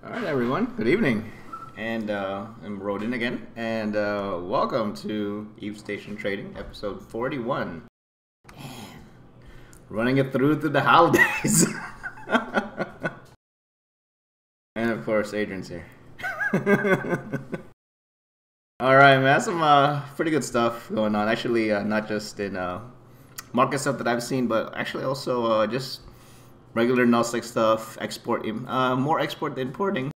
All right, everyone. Good evening, and I'm Rodin again, and welcome to Eve Station Trading, episode 41. Man, running it through the holidays, and of course, Adrian's here. All right, man. Some pretty good stuff going on. Actually, not just in market stuff that I've seen, but actually also just regular Nasdaq stuff, more export than importing.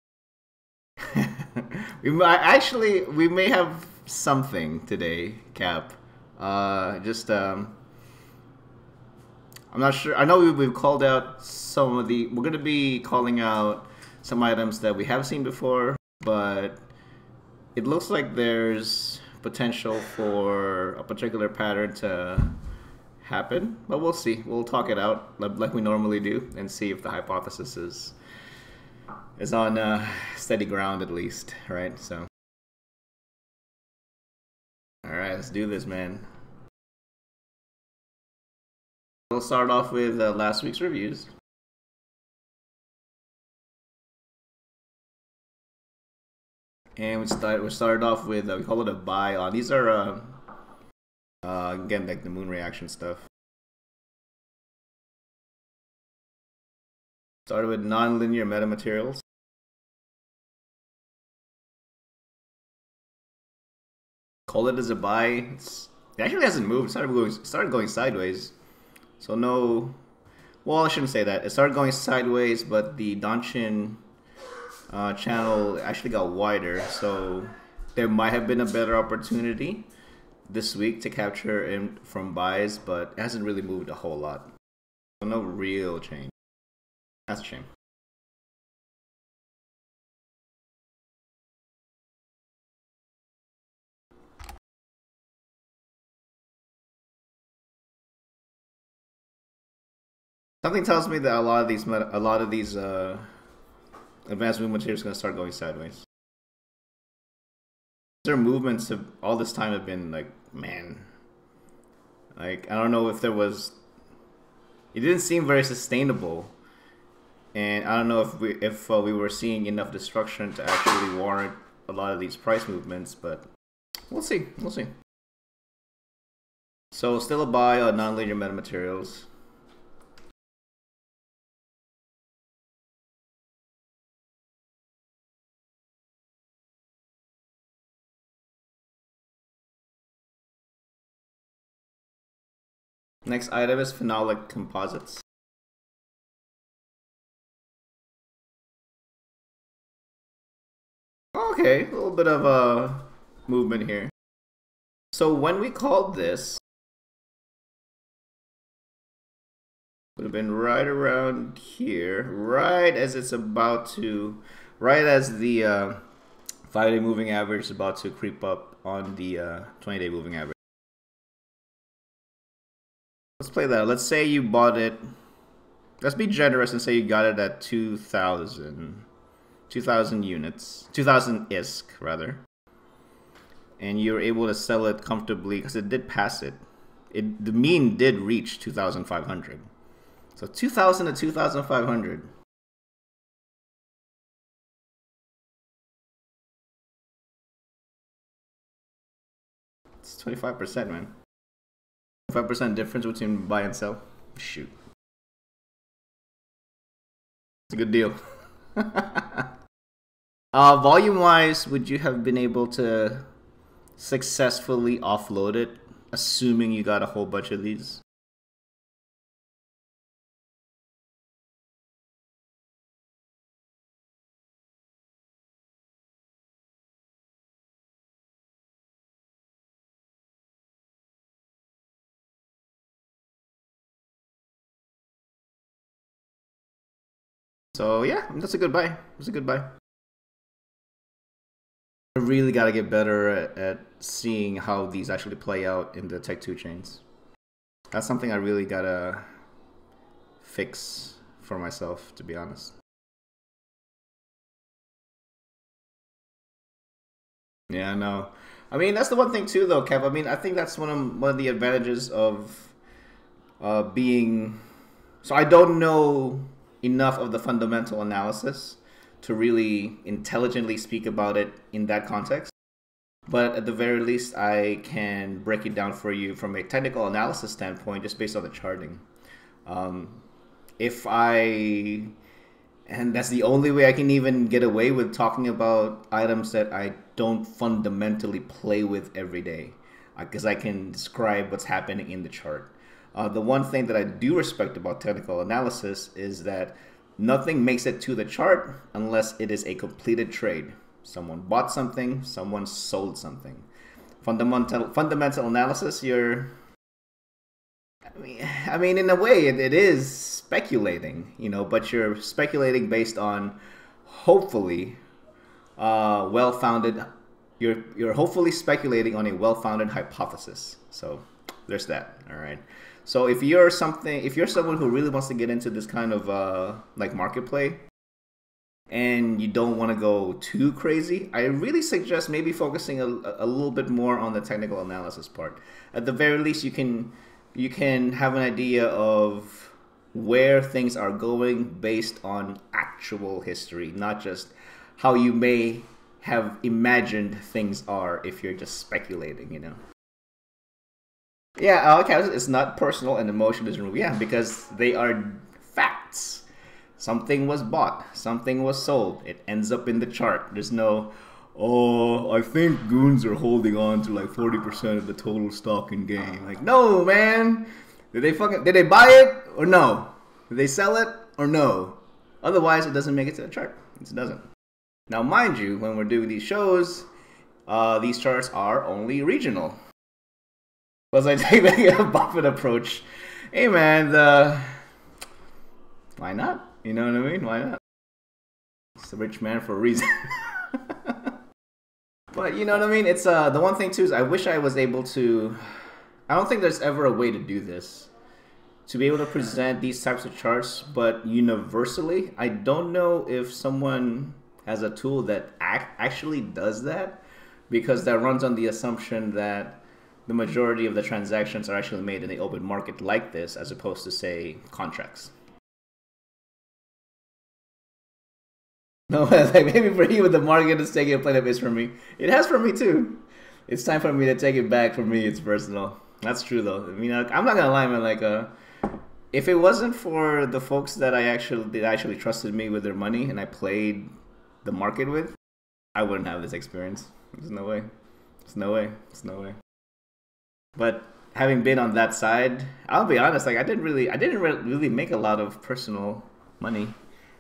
we may have something today, Cap. I'm not sure. I know we've called out some of the. We're gonna be calling out some items that we have seen before, but it looks like there's potential for a particular pattern to happen, but we'll see. We'll talk it out like we normally do and see if the hypothesis is on steady ground at least, right? So, all right, let's do this, man. We'll start off with last week's reviews. And we started off with we call it a buy on. These are again, like the moon reaction stuff. Started with non-linear metamaterials. Call it as a buy. It actually hasn't moved. It started going sideways. So no, well, I shouldn't say that. It started going sideways, but the Danchin channel actually got wider. So there might have been a better opportunity this week to capture in from buys, but it hasn't really moved a whole lot. So no real change. That's a shame. Something tells me that a lot of these advanced movement materials are going to start going sideways. Their movements have all this time have been like, man, like I don't know if there was. It didn't seem very sustainable, and I don't know if we were seeing enough destruction to actually warrant a lot of these price movements, but we'll see. We'll see. So still a buy on non-linear metamaterials. Next item is phenolic composites. Okay, a little bit of a movement here. So when we called this, would have been right around here, right as the 5-day moving average is about to creep up on the 20-day moving average. Let's play that. Let's say you bought it. Let's be generous and say you got it at 2,000 units, 2,000 ISK rather, and you're able to sell it comfortably because it did pass it. The mean did reach 2,500. So 2,000 to 2,500. It's 25%, man. 5% difference between buy and sell. Shoot. It's a good deal. Volume-wise, would you have been able to successfully offload it, assuming you got a whole bunch of these? So yeah, that's a good buy. That's a good buy. I really got to get better at seeing how these actually play out in the Tech 2 chains. That's something I really got to fix for myself, to be honest. Yeah, no. I mean, that's the one thing too, though, Kev. I mean, I think that's one of the advantages of being. So I don't know enough of the fundamental analysis to really intelligently speak about it in that context. But at the very least, I can break it down for you from a technical analysis standpoint, just based on the charting. If I, and that's the only way I can even get away with talking about items that I don't fundamentally play with every day, because I can describe what's happening in the chart. The one thing that I do respect about technical analysis is that nothing makes it to the chart unless it is a completed trade. Someone bought something, someone sold something. Fundamental analysis, I mean, in a way, it is speculating, but you're speculating based on hopefully well-founded. You're hopefully speculating on a well-founded hypothesis. So there's that. All right. So if you're someone who really wants to get into this kind of like market play, and you don't want to go too crazy, I really suggest maybe focusing a little bit more on the technical analysis part. At the very least, you can have an idea of where things are going based on actual history, not just how you may have imagined things are if you're just speculating, Yeah, okay, it's not personal and emotion isn't real. Yeah, because they are facts. Something was bought, something was sold. It ends up in the chart. There's no, oh, I think goons are holding on to like 40% of the total stock in game. Like, no, man. Did they buy it or no? Did they sell it or no? Otherwise, it doesn't make it to the chart. It doesn't. Now, mind you, when we're doing these shows, these charts are only regional. Plus, I take a Buffett approach. Hey, man, why not? You know what I mean? Why not? It's a rich man for a reason. But you know what I mean? It's the one thing too is I wish I was able to. I don't think there's ever a way to do this, to be able to present these types of charts, but universally. I don't know if someone has a tool that actually does that, because that runs on the assumption that the majority of the transactions are actually made in the open market like this, as opposed to, say, contracts. No, like maybe for you, the market is taking a plate of base from me. It has for me too. It's time for me to take it back. For me, it's personal. That's true though. I mean, I'm not gonna lie, man. Like, if it wasn't for the folks that actually trusted me with their money and I played the market with, I wouldn't have this experience. There's no way. There's no way. There's no way. But having been on that side, I'll be honest. Like, I didn't really make a lot of personal money.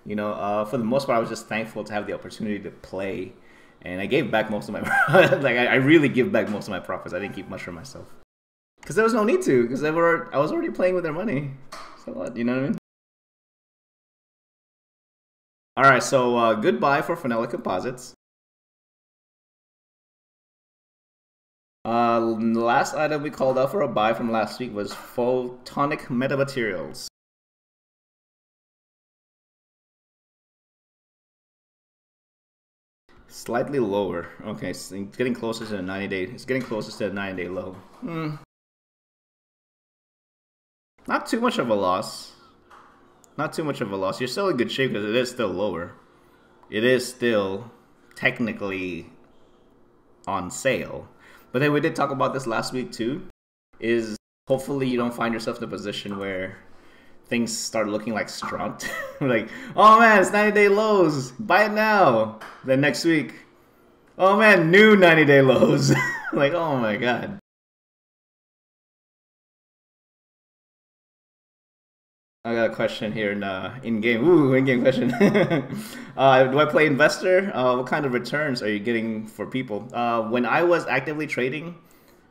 For the most part, I was just thankful to have the opportunity to play, and I gave back most of my like I really give back most of my profits. I didn't keep much for myself because there was no need to, because I was already playing with their money. So what, you know what I mean? All right, so goodbye for Phenolic Composites. The last item we called out for a buy from last week was Photonic Metamaterials. Slightly lower. Okay, so it's getting closer to the 90-day. It's getting closer to the 90-day low. Not too much of a loss. Not too much of a loss. You're still in good shape because it is still lower. It is still technically on sale. But then we did talk about this last week too. Is hopefully you don't find yourself in a position where things start looking like strumped. Like, oh man, it's 90-day lows. Buy it now. Then next week, oh man, new 90-day lows. Like, oh my god. I got a question here in game. Ooh, in-game question. Do I play investor? What kind of returns are you getting for people? When I was actively trading,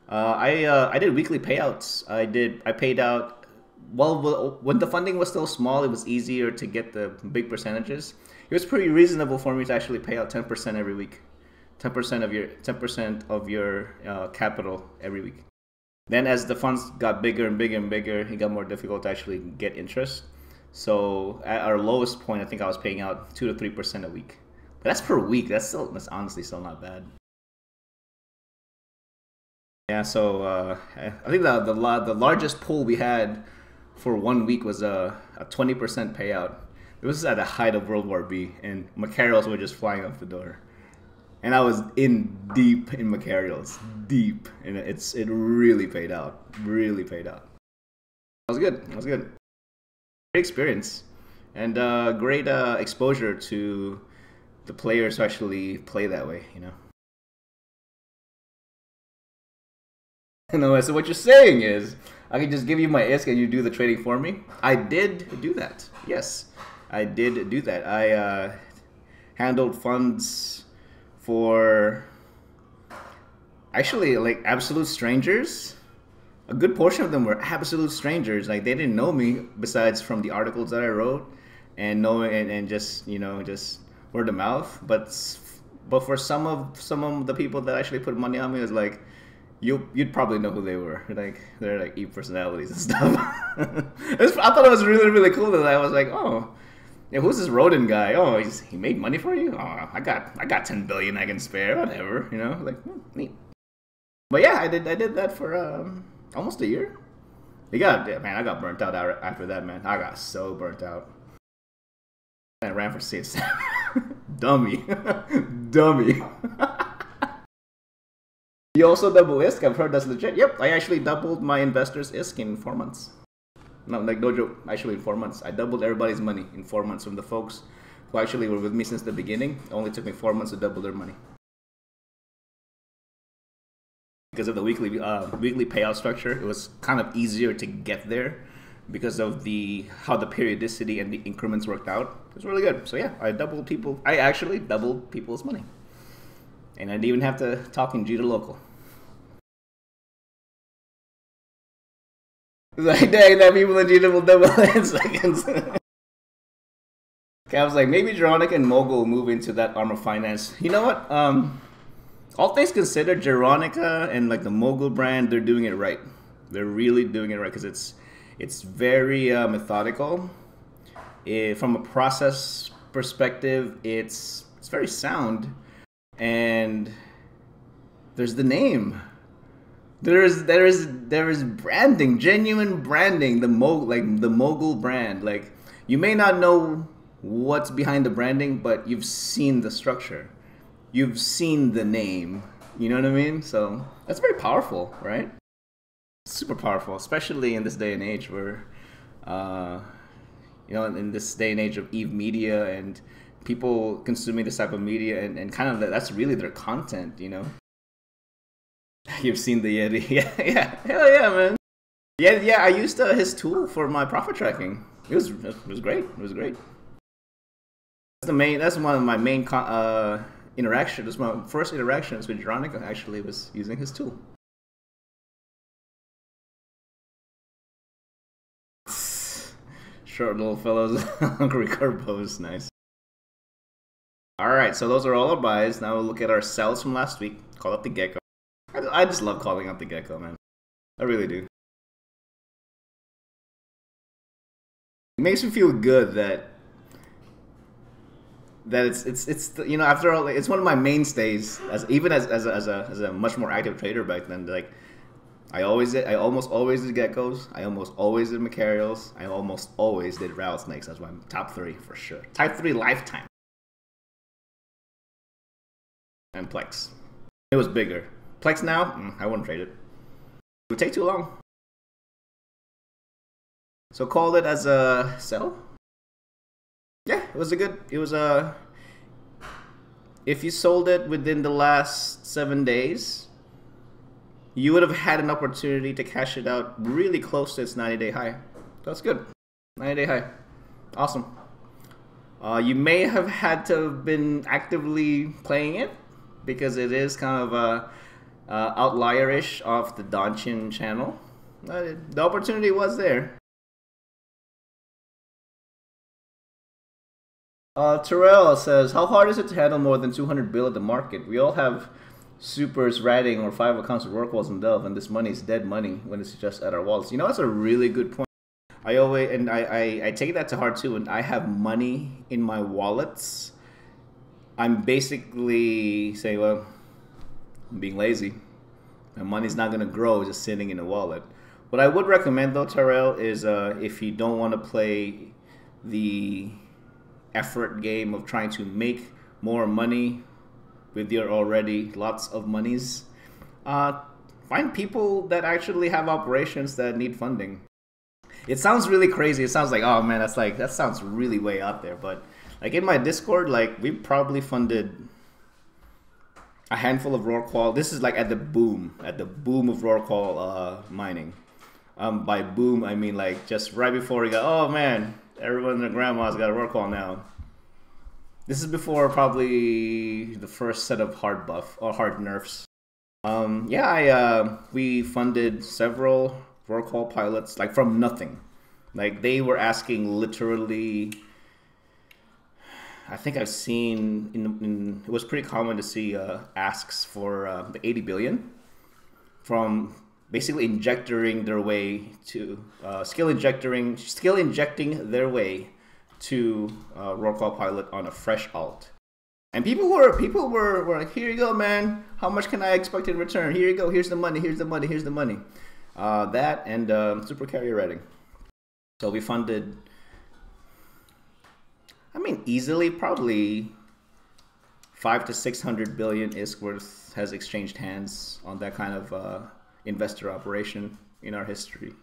I did weekly payouts. I paid out. Well, when the funding was still small, it was easier to get the big percentages. It was pretty reasonable for me to actually pay out 10% every week, 10% of your capital every week. Then, as the funds got bigger and bigger and bigger, it got more difficult to actually get interest. So, at our lowest point, I think I was paying out 2 to 3% a week. But that's per week. That's honestly still not bad. Yeah. So, I think the largest pool we had for 1 week was a 20% payout. It It was at the height of World War B, and Macarials were just flying out the door. And I was in deep in Macarials, deep, and it really paid out. Really paid out. That was good. That was good. Great experience, and great exposure to the players who actually play that way. You know. No, so what you're saying is, I can just give you my ISK and you do the trading for me. I did do that. Yes, I did do that. I handled funds for actually like absolute strangers. A good portion of them were absolute strangers. Like they didn't know me besides from the articles that I wrote and knowing and just just word of mouth. But for some of the people that actually put money on me, it was like you'd probably know who they were. Like they're like personalities and stuff. I thought it was really really cool that I was like, oh. Yeah, who's this Rodin guy? Oh, he made money for you? Oh, I got 10 billion I can spare, whatever, like neat. But yeah, I did that for almost a year. I got burnt out after that, man. I got so burnt out. I ran for seats. Dummy. Dummy. You also double ISK? I've heard that's legit. Yep, I actually doubled my investors' ISK in 4 months. No, like no joke. Actually, in 4 months, I doubled everybody's money in 4 months from the folks who actually were with me since the beginning. It only took me 4 months to double their money because of the weekly payout structure. It was kind of easier to get there because of how the periodicity and the increments worked out. It was really good. So yeah, I actually doubled people's money, and I didn't even have to talk in G to local. It's like, dang, that people in Gita will double in seconds. Okay, I was like, maybe Geronica and Mogul will move into that arm of finance. You know what? All things considered, Geronica and like the Mogul brand, they're doing it right. They're really doing it right because it's very methodical. From a process perspective, it's very sound, and there's the name. There is branding, genuine branding. The Mogul brand. Like you may not know what's behind the branding, but you've seen the structure, you've seen the name. You know what I mean? So that's very powerful, right? Super powerful, especially in this day and age where, in this day and age of Eve media and people consuming this type of media and kind of that's really their content, You've seen the Yeti. Yeah. Hell yeah, man. Yeah, I used his tool for my profit tracking. It was great. It was great. That's one of my main interactions. My first interactions with Geronica actually was using his tool. Short little fellows, hungry carbos, nice. All right, so those are all our buys. Now we'll look at our sells from last week. Call up the gecko. I just love calling out the gecko, man. I really do. It makes me feel good that it's after all, it's one of my mainstays as a much more active trader back then. Like I almost always did geckos. I almost always did Macarials. I almost always did rattlesnakes. That's my top 3 for sure. Type 3 lifetime. And Plex. It was bigger. Plex now, I wouldn't trade it. It would take too long. So call it as a sell. Yeah, it was if you sold it within the last 7 days, you would have had an opportunity to cash it out really close to its 90-day high. That's good. 90-day high. Awesome. You may have had to have been actively playing it because it is kind of outlier-ish off the Donchin channel. The opportunity was there. Terrell says, how hard is it to handle more than 200 bill at the market? We all have supers, ratting, or 5 accounts with work walls and Delve, and this money is dead money when it's just at our wallets. That's a really good point. I take that to heart too. When I have money in my wallets, I'm basically saying, well, I'm being lazy. My money's not going to grow just sitting in a wallet. What I would recommend though, Terrell, is if you don't want to play the effort game of trying to make more money with your already lots of monies. Find people that actually have operations that need funding. It sounds really crazy. It sounds like, oh man, that sounds really way out there. But like in my Discord, like we probably funded a handful of Rorqual. This is like at the boom of Rorqual mining. By boom, I mean like just right before we got, oh man, everyone and their grandma's got a Rorqual now. This is before probably the first set of hard buff or hard nerfs. We funded several Rorqual pilots like from nothing. Like they were asking literally. I think I've seen it was pretty common to see asks for the 80 billion from basically injecting their way to skill injecting their way to Rorqual pilot on a fresh alt. And people were like, here you go, man. How much can I expect in return? Here you go. Here's the money. Here's the money. Here's the money. That and super carrier rating. So we funded. I mean, easily, probably 500 to 600 billion ISK worth has exchanged hands on that kind of investor operation in our history.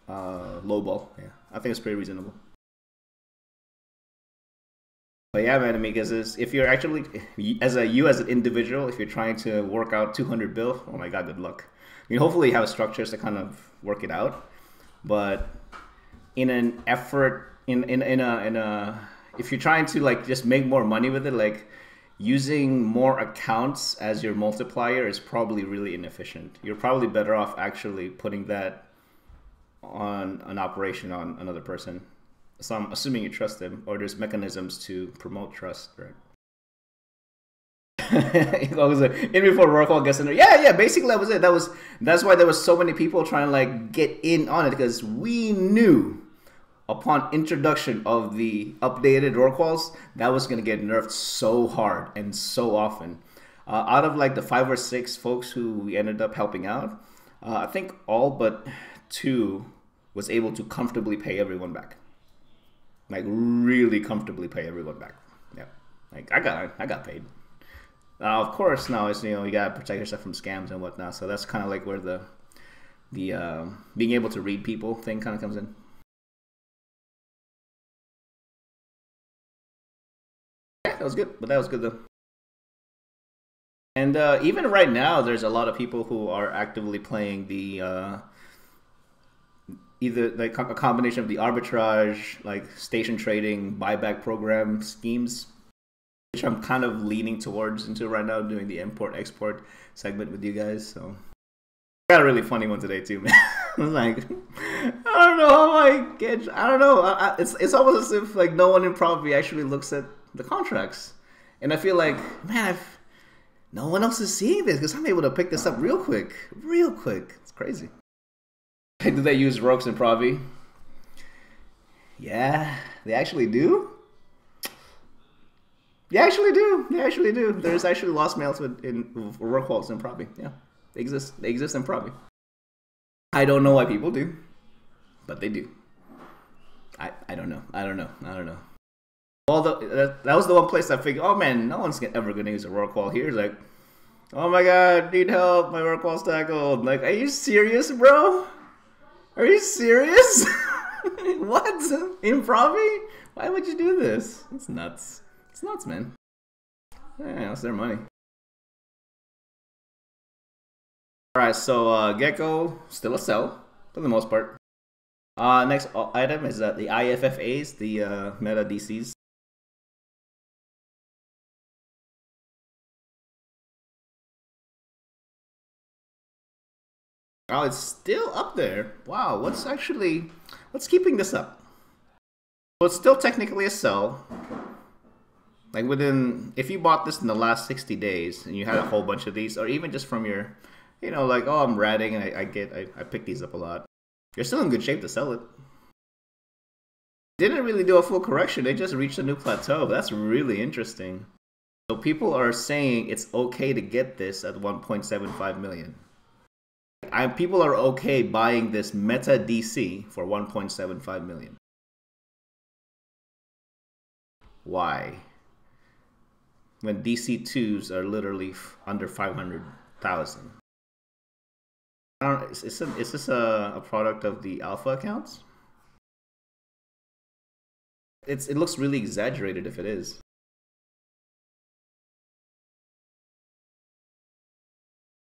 Lowball, yeah, I think it's pretty reasonable. But yeah, man, I mean, because if you're actually, as an individual, if you're trying to work out 200 bill, oh my god, good luck. I mean, hopefully you have structures to kind of work it out, but in an effort. If you're trying to like just make more money with it, like using more accounts as your multiplier is probably really inefficient. You're probably better off actually putting that on an operation on another person. So I'm assuming you trust them, or there's mechanisms to promote trust, right? In before Rorqual gets in there. Yeah, basically that was it. That's why there was so many people trying to like get in on it, because we knew upon introduction of the updated Rorquals, that was going to get nerfed so hard and so often. Out of like the 5 or 6 folks who we ended up helping out, I think all but 2 was able to comfortably pay everyone back. Like really comfortably pay everyone back. Yeah, like I got paid. Of course, now it's, you know, you gotta protect yourself from scams and whatnot. So that's kind of like where the being able to read people thing kind of comes in. That was good, but that was good though. And even right now, there's a lot of people who are actively playing the either like a combination of the arbitrage, like station trading, buyback program schemes, which I'm kind of leaning towards into right now, doing the import-export segment with you guys. So I got a really funny one today too, man. I was like, I don't know how I get. I don't know. It's almost as if like no one in Provi actually looks at the contracts, and I feel like, man, no one else is seeing this because I'm able to pick this up real quick. It's crazy. Do they use Rogues in Provi? Yeah, they actually do. They actually do. There's actually lost mails in Rorquals in Provi. Yeah, they exist. They exist in Provi. I don't know why people do, but they do. I don't know. Well, that was the one place I figured, oh man, no one's ever going to use a Rorqual here. It's like, oh my god, need help, my Rorqual's tackled. Like, are you serious, bro? Are you serious? What? In Provi? Why would you do this? It's nuts. It's nuts, man. Yeah, that's their money. Alright, so Gecko, still a sell, for the most part. Next item is the IFFAs, the meta DCs. Oh, it's still up there. Wow, what's keeping this up? So it's still technically a sell. Like if you bought this in the last 60 days and you had a whole bunch of these, or even just from your, you know, like, oh, I'm ratting and I pick these up a lot. You're still in good shape to sell it. Didn't really do a full correction. They just reached a new plateau. That's really interesting. So people are saying it's okay to get this at 1.75 million. People are okay buying this meta DC for 1.75 million. Why? When DC2s are literally under 500,000. I don't know, is this a product of the alpha accounts? It looks really exaggerated if it is.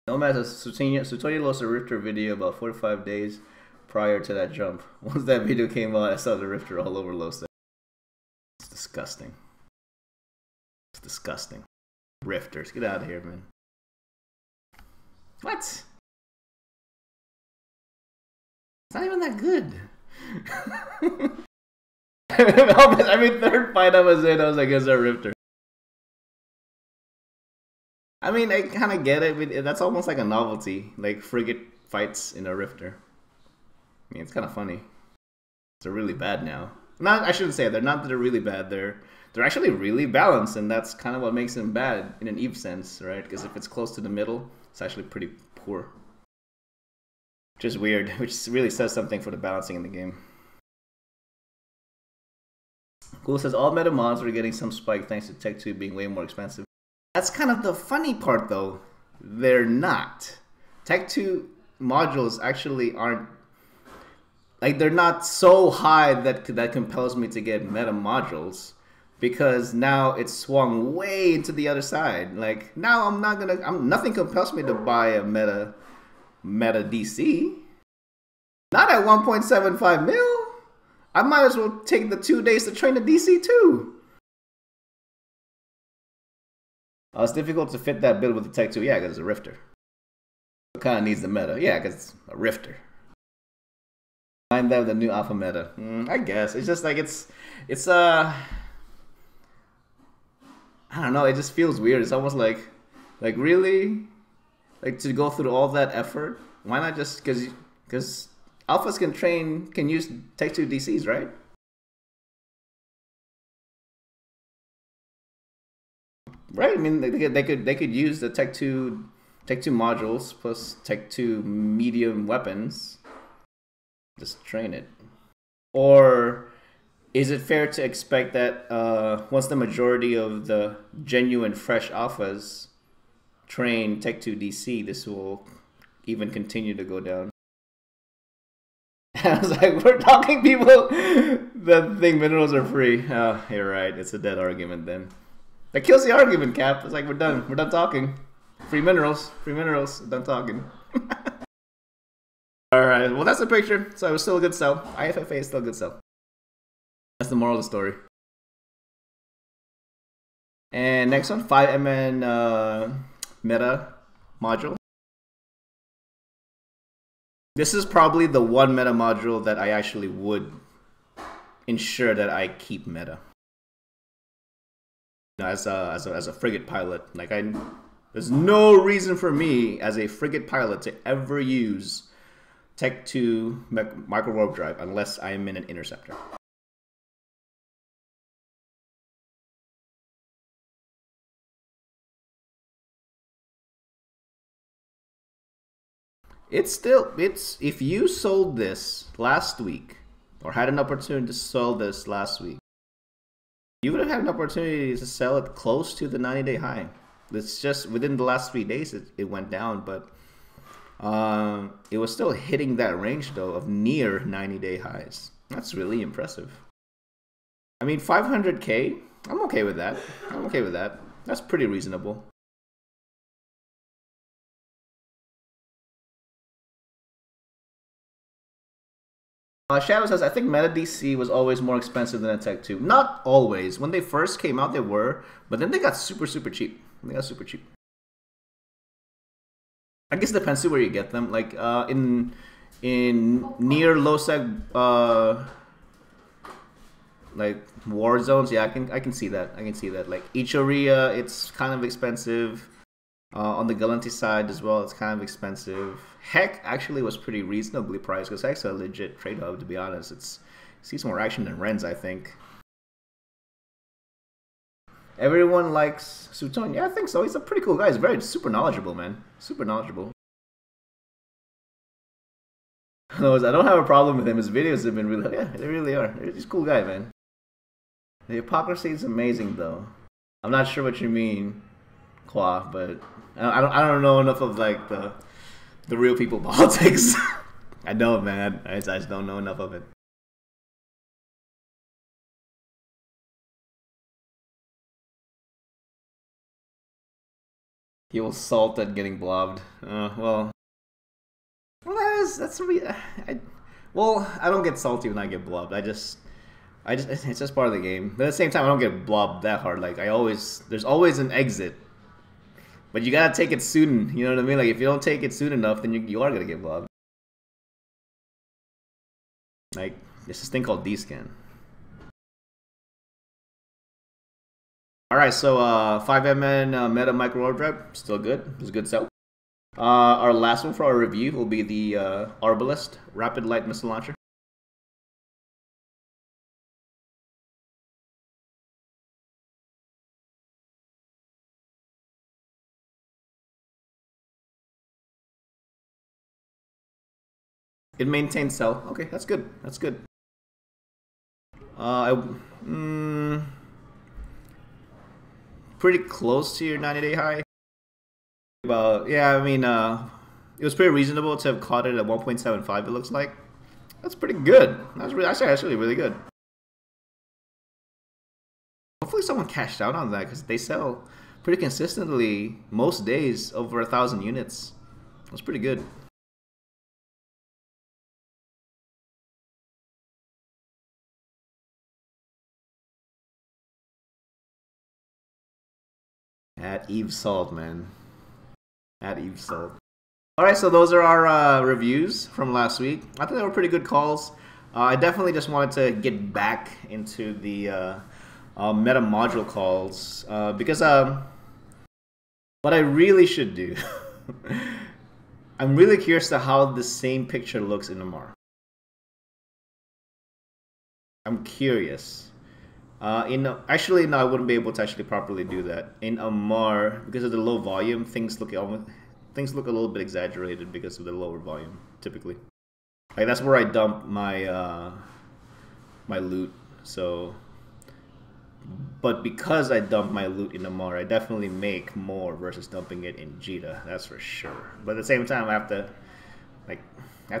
Nomad has Sutonia lost a Rifter video about 45 days prior to that jump. Once that video came out, I saw the Rifter all over Losa. It's disgusting. It's disgusting. Rifters, get out of here, man. What? It's not even that good. I mean, third fight I was in, I was like, it's a Rifter. I mean, I kind of get it. That's almost like a novelty, like frigate fights in a Rifter. I mean, it's kind of funny. They're really bad now. Not, I shouldn't say they're not that they're really bad. They're actually really balanced, and that's kind of what makes them bad in an Eve sense, right? Because if it's close to the middle, it's actually pretty poor. Which is weird, which really says something for the balancing in the game. Cool says, all meta mods are getting some spike thanks to Tech 2 being way more expensive. That's kind of the funny part, though. They're not. Tech 2 modules actually aren't, like, they're not so high that compels me to get meta modules, because now it's swung way into the other side. Like, now nothing compels me to buy a meta DC. Not at 1.75 mil. I might as well take the 2 days to train the DC too. It's difficult to fit that build with the Tech 2. Yeah, because it's a Rifter. It kind of needs the meta. Yeah, because it's a Rifter. Find that with the new alpha meta. I guess. It's just like it's I don't know, it just feels weird. It's almost like really? Like, to go through all that effort? Why not just, because alphas can use Tech 2 DCs, right? Right, I mean, they could use the Tech 2 modules plus Tech 2 medium weapons. Just train it. Or is it fair to expect that once the majority of the genuine fresh alphas train Tech 2 DC, this will even continue to go down? I was like, we're talking people that think minerals are free. Oh, you're right. It's a dead argument then. That kills the argument, Cap. It's like, we're done. We're done talking. Free minerals. Free minerals. Done talking. Alright, well, that's the picture. So it was still a good sell. IFFA is still a good sell. That's the moral of the story. And next one, 5MN meta module. This is probably the one meta module that I actually would ensure that I keep meta. As a frigate pilot, like, there's no reason for me as a frigate pilot to ever use Tech 2 micro warp drive unless I'm in an interceptor. If you sold this last week or had an opportunity to sell this last week, you would have had an opportunity to sell it close to the 90-day high. It's just within the last 3 days it went down, but it was still hitting that range though of near 90-day highs. That's really impressive. I mean, 500K, I'm okay with that. I'm okay with that. That's pretty reasonable. Shadow says, I think Meta DC was always more expensive than a Tech 2. Not always. When they first came out, they were, but then they got super cheap. They got super cheap. I guess it depends on where you get them. Like in near low seg like war zones, yeah, I can see that. I can see that. Like Ichoria, it's kind of expensive. On the Galanti side as well, it's kind of expensive. Heck actually was pretty reasonably priced because Heck's a legit trade hub, to be honest. It sees more action than Ren's, I think. Everyone likes Suton. Yeah, I think so. He's a pretty cool guy. He's very super knowledgeable, man. Super knowledgeable. I don't have a problem with him. His videos have been really, yeah, they really are. He's a cool guy, man. The hypocrisy is amazing, though. I'm not sure what you mean, Qua, but I don't know enough of like the real people politics. I don't, man. I just don't know enough of it. He was salted getting blobbed. Well, that's really. Well, I don't get salty when I get blobbed. It's just part of the game. But at the same time, I don't get blobbed that hard. Like there's always an exit. But you gotta take it soon. You know what I mean? Like if you don't take it soon enough, then you are gonna get blobbed. Like there's this thing called D-scan. All right, so 5MN Meta Micro Overdrive, still good. It's a good sell. Our last one for our review will be the Arbalest Rapid Light Missile Launcher. It maintains cell. Okay, that's good. That's good. Pretty close to your 90-day high. I mean, it was pretty reasonable to have caught it at 1.75. It looks like that's pretty good. That's actually really good. Hopefully, someone cashed out on that because they sell pretty consistently most days over 1,000 units. That's pretty good. At Eve Salt, man. At Eve Salt. Alright, so those are our reviews from last week. I think they were pretty good calls. I definitely just wanted to get back into the meta module calls because what I really should do, I'm really curious to how the same picture looks in Amar. I'm curious. Actually, no, I wouldn't be able to actually properly do that in Amar because of the low volume. Things look a little bit exaggerated because of the lower volume. Typically, like that's where I dump my my loot. So, but because I dump my loot in Amar, I definitely make more versus dumping it in Jita. That's for sure. But at the same time, I have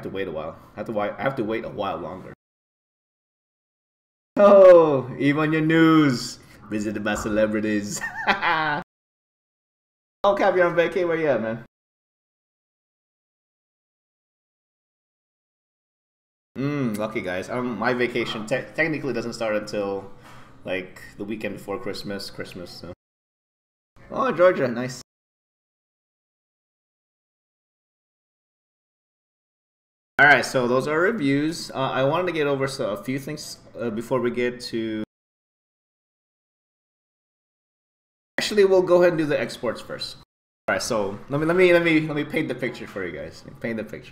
to wait a while. I have to wait a while longer. Oh, even your news. Visited by celebrities. Oh, Cap, you're on vacay? Where you at, man? Lucky guys. My vacation technically doesn't start until like the weekend before Christmas. So. Oh, Georgia, nice. Alright, so those are reviews. I wanted to get over a few things before we get to... Actually, we'll go ahead and do the exports first. Alright, so let me paint the picture for you guys. Paint the picture.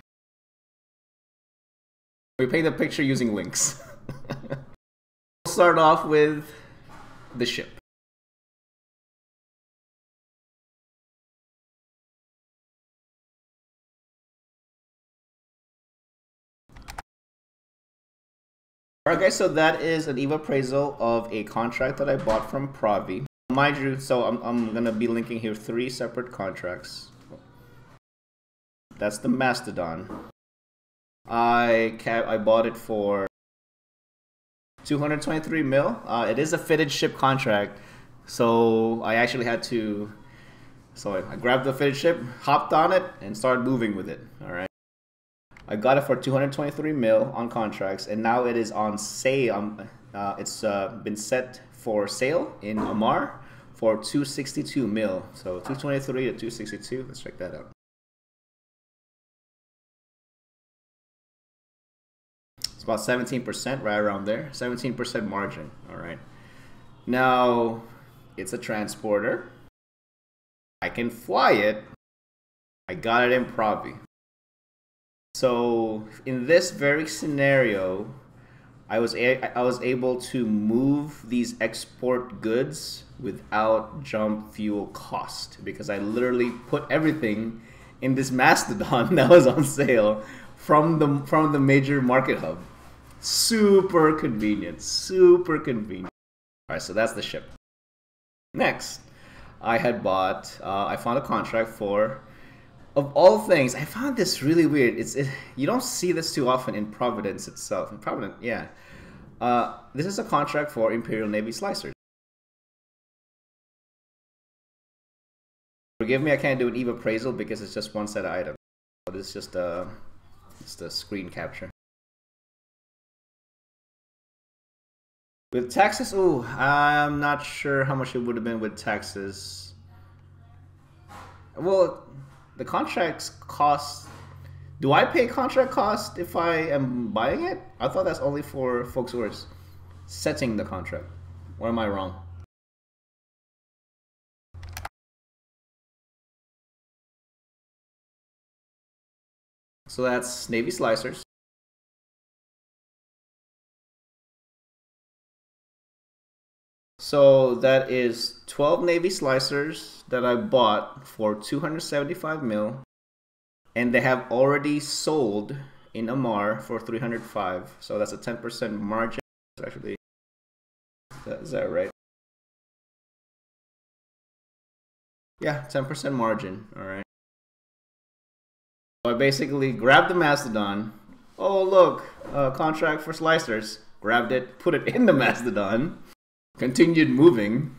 We paint the picture using links. We'll start off with the ship. Alright guys, so that is an EVA appraisal of a contract that I bought from Provi. Mind you, so I'm gonna be linking here 3 separate contracts. That's the Mastodon. I bought it for 223 mil. It is a fitted ship contract, so I actually had to. So I grabbed the fitted ship, hopped on it, and started moving with it. All right. I got it for 223 mil on contracts, and now it is on sale. It's been set for sale in Amar for 262 mil. So 223 to 262. Let's check that out. It's about 17%, right around there. 17% margin. All right. Now it's a transporter. I can fly it. I got it in Provi. So in this very scenario, I was able to move these export goods without jump fuel cost because I literally put everything in this Mastodon that was on sale from the major market hub. Super convenient, super convenient. All right, so that's the ship. Next, I had bought. I found a contract for. Of all things, I found this really weird. You don't see this too often in Providence itself. In Providence, yeah. This is a contract for Imperial Navy slicers. Forgive me, I can't do an EVE appraisal because it's just one set of items. But it's just a screen capture. With taxes, ooh, I'm not sure how much it would have been with taxes. Well, the contracts cost. Do I pay contract cost if I am buying it? I thought that's only for folks who are setting the contract. Or am I wrong? So that's Navy slicers. So that is 12 Navy slicers that I bought for 275 mil. And they have already sold in Amar for 305. So that's a 10% margin. Actually, is that right? Yeah, 10% margin. All right. So I basically grabbed the Mastodon. Oh, look, contract for slicers. Grabbed it, put it in the Mastodon. Continued moving.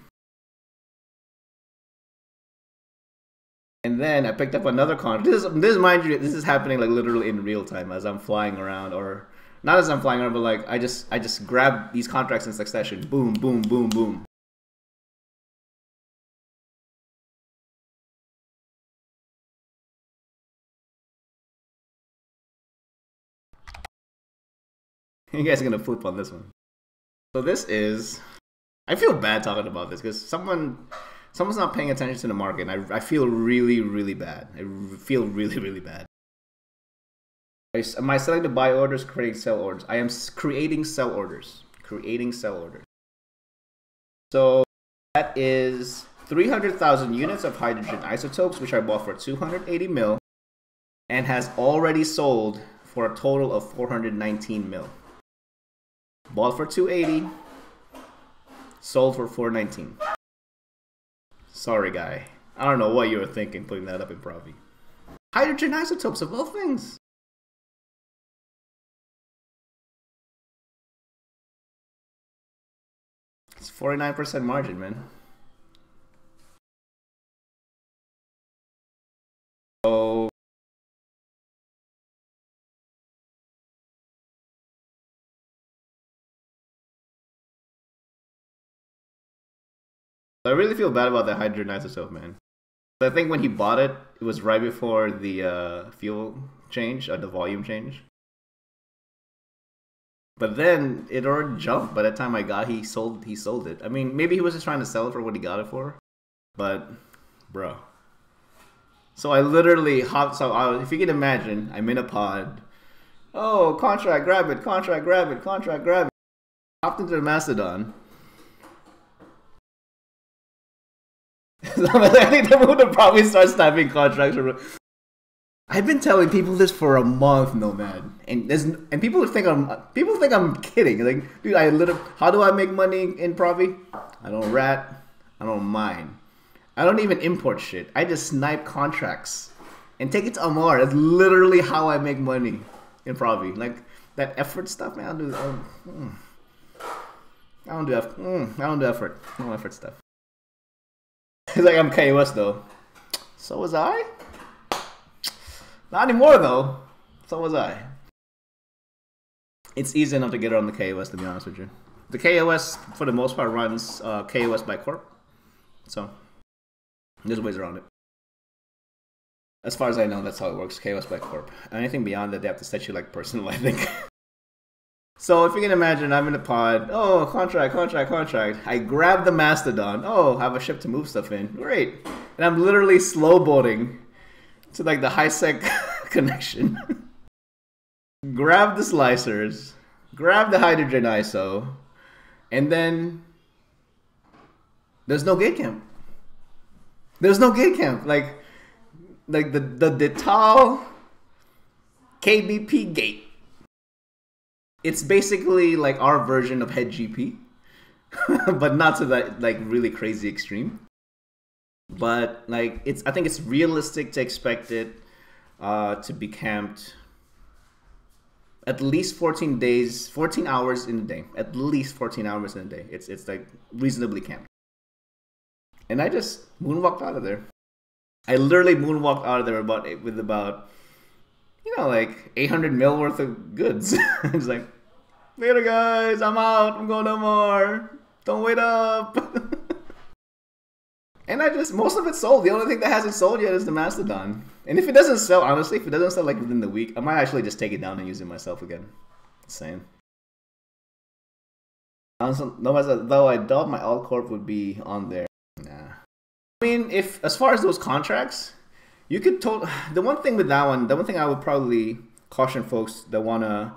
And then I picked up another contract. This mind you, this is happening like literally in real time as I'm flying around, or not as I'm flying around, but like I just grab these contracts in succession. Boom, boom, boom, boom. You guys are gonna flip on this one. So this is. I feel bad talking about this because someone's not paying attention to the market. And I feel really, really bad. I feel really, really bad. Am I selling to buy orders, creating sell orders? I am creating sell orders. Creating sell orders. So that is 300,000 units of hydrogen isotopes, which I bought for 280 mil, and has already sold for a total of 419 mil. Bought for 280. Sold for 419. Sorry, guy. I don't know what you were thinking putting that up in Provi. Hydrogen isotopes of all things. It's 49% margin, man. So I really feel bad about that hydrogen isotope, man. I think when he bought it, it was right before the fuel change, the volume change. But then it already jumped. By the time I got, he sold it. I mean, maybe he was just trying to sell it for what he got it for, but, bro. So I literally hopped. So if you can imagine, I'm in a pod. Oh, contract, grab it, contract, grab it, contract, grab it. Hopped into the Mastodon. I think the would probably start snapping contracts. I've been telling people this for a month, Nomad, and people think I'm kidding. Like, dude, how do I make money in Provi? I don't rat. I don't mine. I don't even import shit. I just snipe contracts and take it to Amar. That's literally how I make money in Provi. Like that effort stuff, man. I don't do effort. No effort stuff. It's like I'm KOS though. So was I? Not anymore though. So was I. It's easy enough to get on the KOS, to be honest with you. The KOS, for the most part, runs KOS by Corp. So there's ways around it. As far as I know, that's how it works. KOS by Corp. Anything beyond that, they have to set you like personal, I think. So if you can imagine, I'm in a pod. Oh, contract. I grab the Mastodon. Oh, I have a ship to move stuff in. Great. And I'm literally slow boating to like the high sec connection. Grab the slicers. Grab the hydrogen ISO. And then there's no gate camp. There's no gate camp. Like the Detal KBP gate. It's basically like our version of Head GP, but not to that like really crazy extreme. But like I think it's realistic to expect it to be camped at least 14 days, 14 hours in a day. At least 14 hours in a day. It's like reasonably camped. And I just moonwalked out of there. I literally moonwalked out of there with about, you know, like 800 mil worth of goods. It's like, later guys, I'm out. I'm going no more. Don't wait up. And most of it's sold. The only thing that hasn't sold yet is the Mastodon. And if it doesn't sell, honestly, if it doesn't sell like within the week, I might actually just take it down and use it myself again. Same. Though I doubt my alt corp would be on there. Nah. I mean, as far as those contracts, you could the one thing with that one, the one thing I would probably caution folks that want to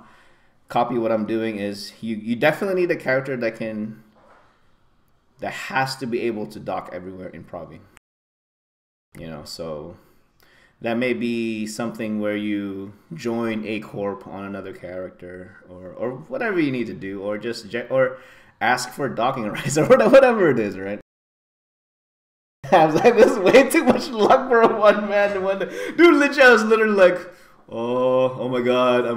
copy what I'm doing is you definitely need a character that has to be able to dock everywhere in Provi. You know, so that may be something where you join a corp on another character or whatever you need to do, or or ask for docking rights or whatever it is, right? I was like, this is way too much luck for a one man. Dude, legit, I was literally like, oh my god, I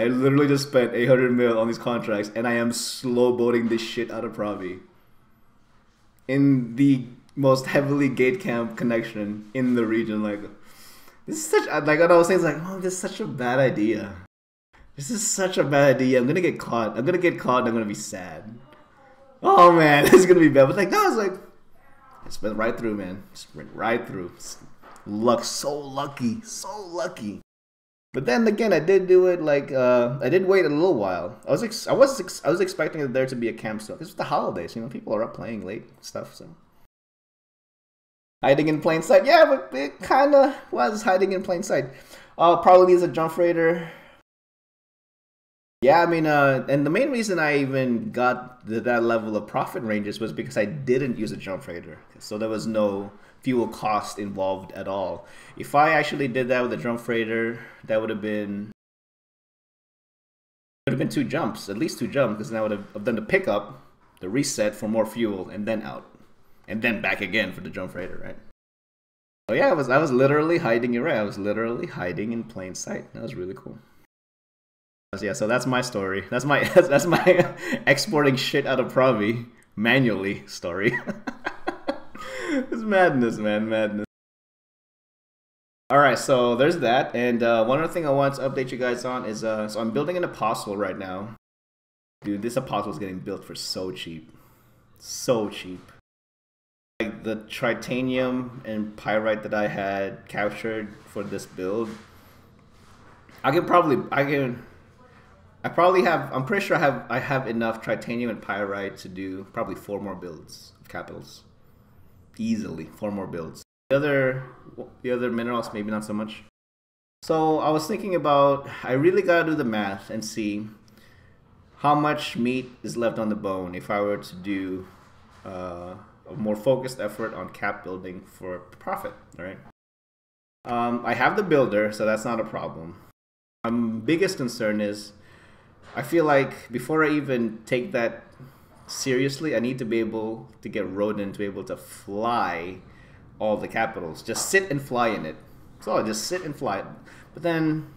literally just spent 800 mil on these contracts, and I am slow boating this shit out of Provi. In the most heavily gate camp connection in the region, like, this is such, like what I was saying, is like, oh, this is such a bad idea. This is such a bad idea. I'm gonna get caught. I'm gonna be sad. Oh man, this is gonna be bad. But like, no, I was like, it's been right through, man. Just went right through. Luck, so lucky, so lucky. But then again, I did do it like I did wait a little while. I was expecting there to be a camp still. It's the holidays, you know. People are up playing late stuff, so hiding in plain sight. Yeah, but it kind of was hiding in plain sight. Probably needs a jump freighter. Yeah, I mean, and the main reason I even got that level of profit ranges was because I didn't use a jump freighter, so there was no fuel cost involved at all. If I actually did that with a jump freighter, that would have been 2 jumps, at least 2 jumps, because then I would have done the pickup, the reset for more fuel, and then out, and then back again for the jump freighter, right? So yeah, I was literally hiding. You're right. I was literally hiding in plain sight. That was really cool. Yeah, so that's my story. That's my exporting shit out of Provi manually story. It's madness, man, madness. All right, so there's that, and one other thing I want to update you guys on is so I'm building an apostle right now. Dude, this apostle is getting built for so cheap, so cheap. Like the titanium and pyrite that I had captured for this build, I'm pretty sure I have enough titanium and pyrite to do probably 4 more builds of capitals. Easily 4 more builds. The other minerals maybe not so much. So I was thinking about, I really gotta do the math and see how much meat is left on the bone if I were to do a more focused effort on cap building for profit. All right. I have the builder, so that's not a problem. My biggest concern is I feel like before I even take that seriously, I need to be able to get Rodin to be able to fly all the capitals. Just sit and fly in it. So just sit and fly. But then,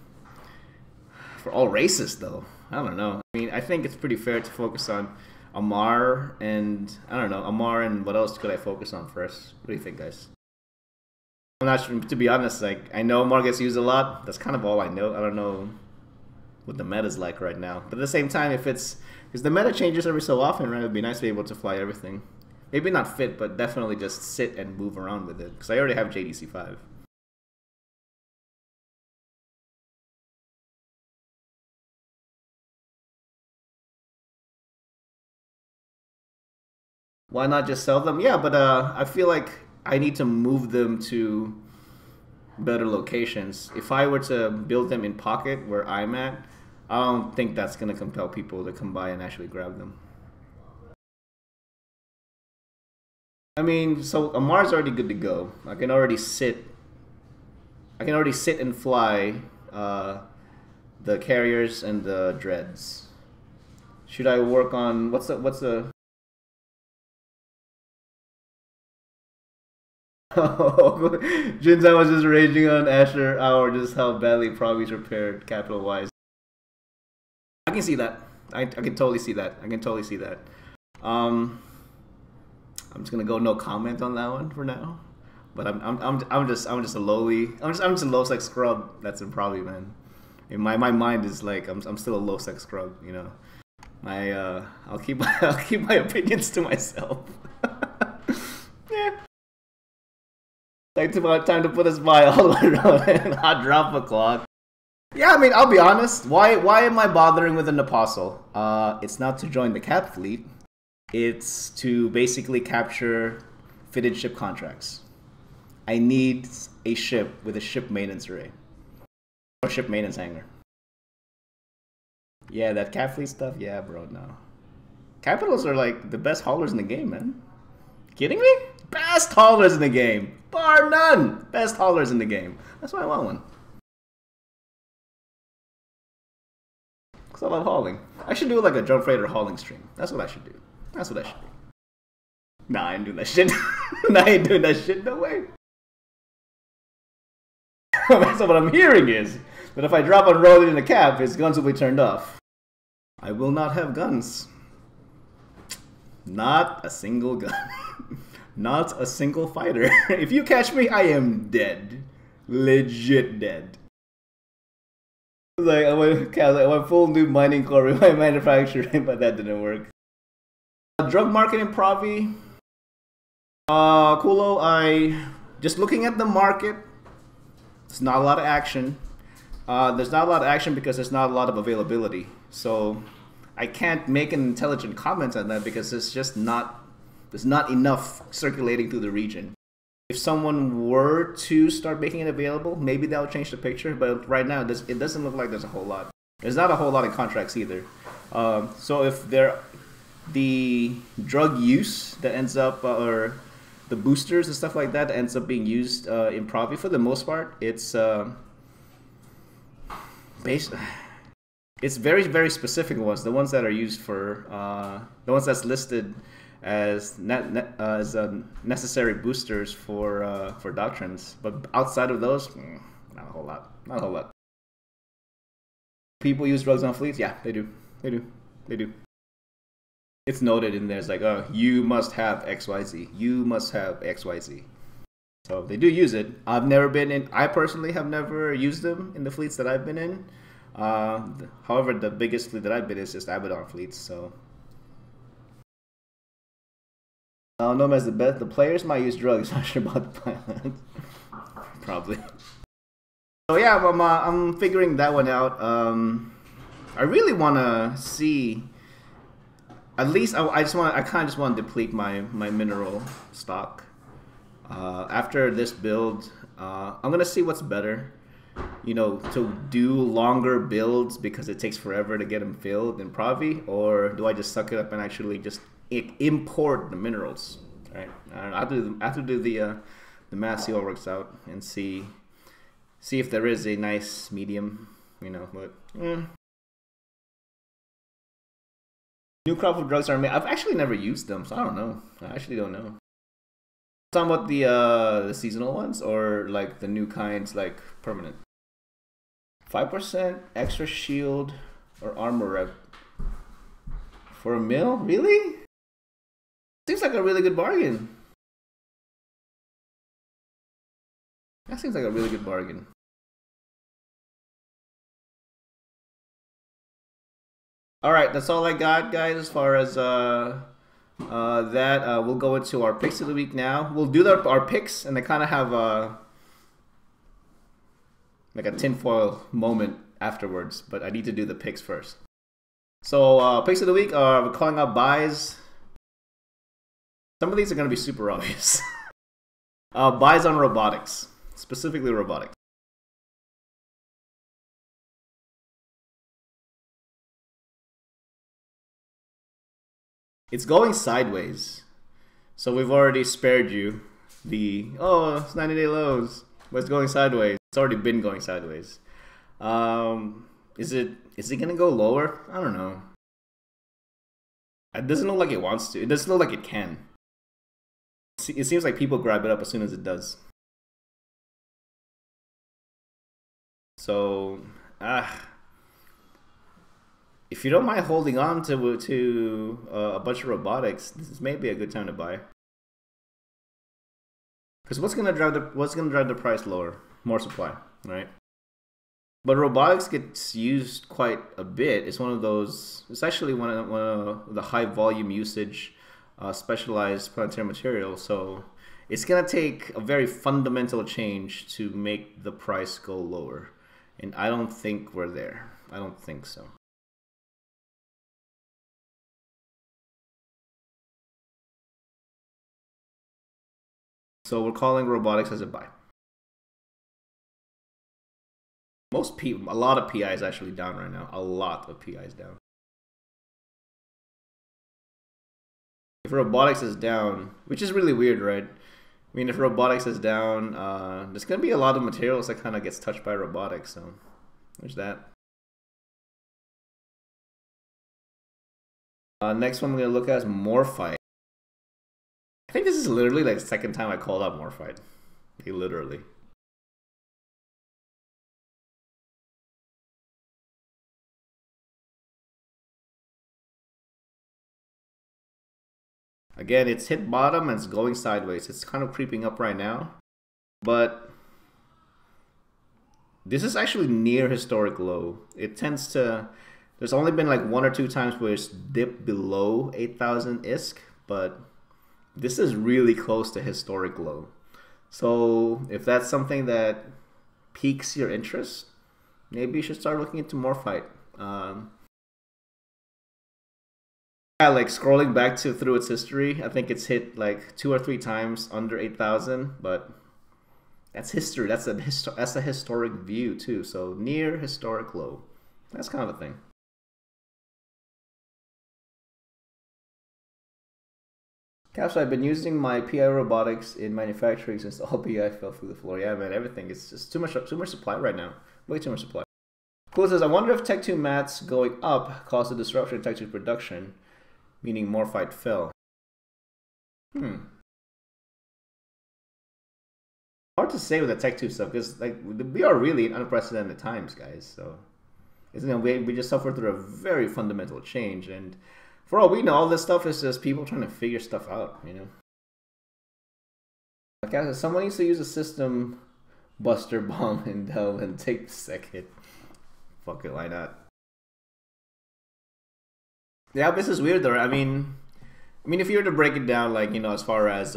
for all races though, I don't know. I mean, I think it's pretty fair to focus on Amar and, I don't know, Amar and what else could I focus on first? What do you think, guys? I'm not sure, to be honest, like, I know Amar gets used a lot. That's kind of all I know. I don't know what the meta's like right now. But at the same time, because the meta changes every so often, right? It'd be nice to be able to fly everything. Maybe not fit, but definitely just sit and move around with it. Because I already have JDC5. Why not just sell them? Yeah, but I feel like I need to move them to better locations. If I were to build them in pocket where I'm at, I don't think that's going to compel people to come by and actually grab them. I mean, so Amar's already good to go. I can already sit and fly the carriers and the dreads. Should I work on what's the Jinzai was just raging on Asher Hour just how badly Provy's repaired capital wise. I can see that. I can totally see that. I can totally see that. I'm just gonna go no comment on that one for now. But I'm just a lowly I'm just a low sex scrub that's in Provy, man. In my mind is like I'm still a low sex scrub, you know. I'll keep my opinions to myself. Yeah. Like time to put a spy all the way around and hot drop a clock. Yeah, I mean, I'll be honest. Why am I bothering with an apostle? It's not to join the cap fleet. It's to basically capture fitted ship contracts. I need a ship with a ship maintenance array. Or ship maintenance hangar. Yeah, that cap fleet stuff, yeah, bro, no. Capitals are like the best haulers in the game, man. Kidding me? Best haulers in the game. Bar none. Best haulers in the game. That's why I want one. Because I love hauling. I should do like a jump freighter hauling stream. That's what I should do. That's what I should do. Nah, I ain't doing that shit. Nah, I ain't doing that shit. No way. So what I'm hearing is that if I drop on road in a cap, his guns will be turned off. I will not have guns. Not a single gun. Not a single fighter. If you catch me, I am dead. Legit dead. Like I went full new mining core with my manufacturing, but that didn't work. Drug market in Provi. Kulo, I just looking at the market. It's not a lot of action. There's not a lot of action because there's not a lot of availability. So I can't make an intelligent comment on that because it's just not. There's not enough circulating through the region. If someone were to start making it available, maybe that'll change the picture. But right now, it doesn't look like there's a whole lot. There's not a whole lot in contracts either. So if the drug use that ends up, or the boosters and stuff like that ends up being used in Provi, for the most part, it's very, very specific ones. The ones that are used for, the ones that's listed as necessary boosters for doctrines, but outside of those, not a whole lot. Not a whole lot. People use drugs on fleets? Yeah, they do. They do. They do. It's noted in there. It's like, oh, you must have XYZ. You must have XYZ. So they do use it. I've never been in. I personally have never used them in the fleets that I've been in. However, the biggest fleet that I've been in is just Abaddon fleets. So. I'll know them as the best. The players might use drugs. Not sure about the pilots. Probably. So yeah, I'm figuring that one out. I really want to see. At least I kind of just want to deplete my mineral stock. After this build, I'm gonna see what's better. You know, to do longer builds because it takes forever to get them filled in Provi, or do I just suck it up and actually just import the minerals, right? I have to do the math, see what works out, and see if there is a nice medium, you know. But new crop of drugs are made. I've actually never used them, so I don't know. I actually don't know. Talking about the seasonal ones or like the new kinds, like permanent. 5% extra shield or armor rep for a mil, really? Seems like a really good bargain. That seems like a really good bargain. All right, that's all I got, guys, as far as that. We'll go into our picks of the week now. We'll do our picks, and they kind of have like a tinfoil moment afterwards, but I need to do the picks first. So picks of the week are we're calling out buys. Some of these are going to be super obvious. Buys on robotics, specifically robotics. It's going sideways. So we've already spared you the, oh, it's 90-day lows, but it's going sideways. It's already been going sideways. Is it going to go lower? I don't know. It doesn't look like it wants to. It doesn't look like it can. It seems like people grab it up as soon as it does. So, if you don't mind holding on to a bunch of robotics, this may be a good time to buy. Because what's gonna drive the price lower? More supply, right? But robotics gets used quite a bit. It's one of those. It's actually one of the high volume usage, specialized planetary materials. So it's gonna take a very fundamental change to make the price go lower, and I don't think we're there. I don't think so. So we're calling robotics as a buy. Most people, a lot of PI is actually down right now. A lot of PI is down. If robotics is down, which is really weird, right? I mean, if robotics is down, there's gonna be a lot of materials that kind of gets touched by robotics. So there's that. Next one I'm gonna look at is Morphite. I think this is literally like the second time I called out Morphite. Like, literally. Again, it's hit bottom and it's going sideways. It's kind of creeping up right now. But this is actually near historic low. It tends to... There's only been like 1 or 2 times where it's dipped below 8,000 ISK. But this is really close to historic low. So if that's something that piques your interest, maybe you should start looking into Morphite. Yeah, like scrolling back through its history, I think it's hit like 2 or 3 times under 8,000, but that's history. That's a historic view too. So near historic low. That's kind of a thing. Caps, I've been using my PI robotics in manufacturing since all PI fell through the floor. Yeah, man, everything. It's just too much supply right now. Way too much supply. Cool says, I wonder if Tech 2 mats going up caused a disruption in Tech 2 production, meaning Morphite fell. Hard to say with the Tech 2 stuff because like we are really in unprecedented times, guys. So isn't it? We just suffered through a very fundamental change, and for all we know, all this stuff is just people trying to figure stuff out, you know. Like, someone needs to use a system buster bomb and delve and take the second. Fuck it, why not? Yeah, this is weird though. I mean, if you were to break it down, like, you know, as far as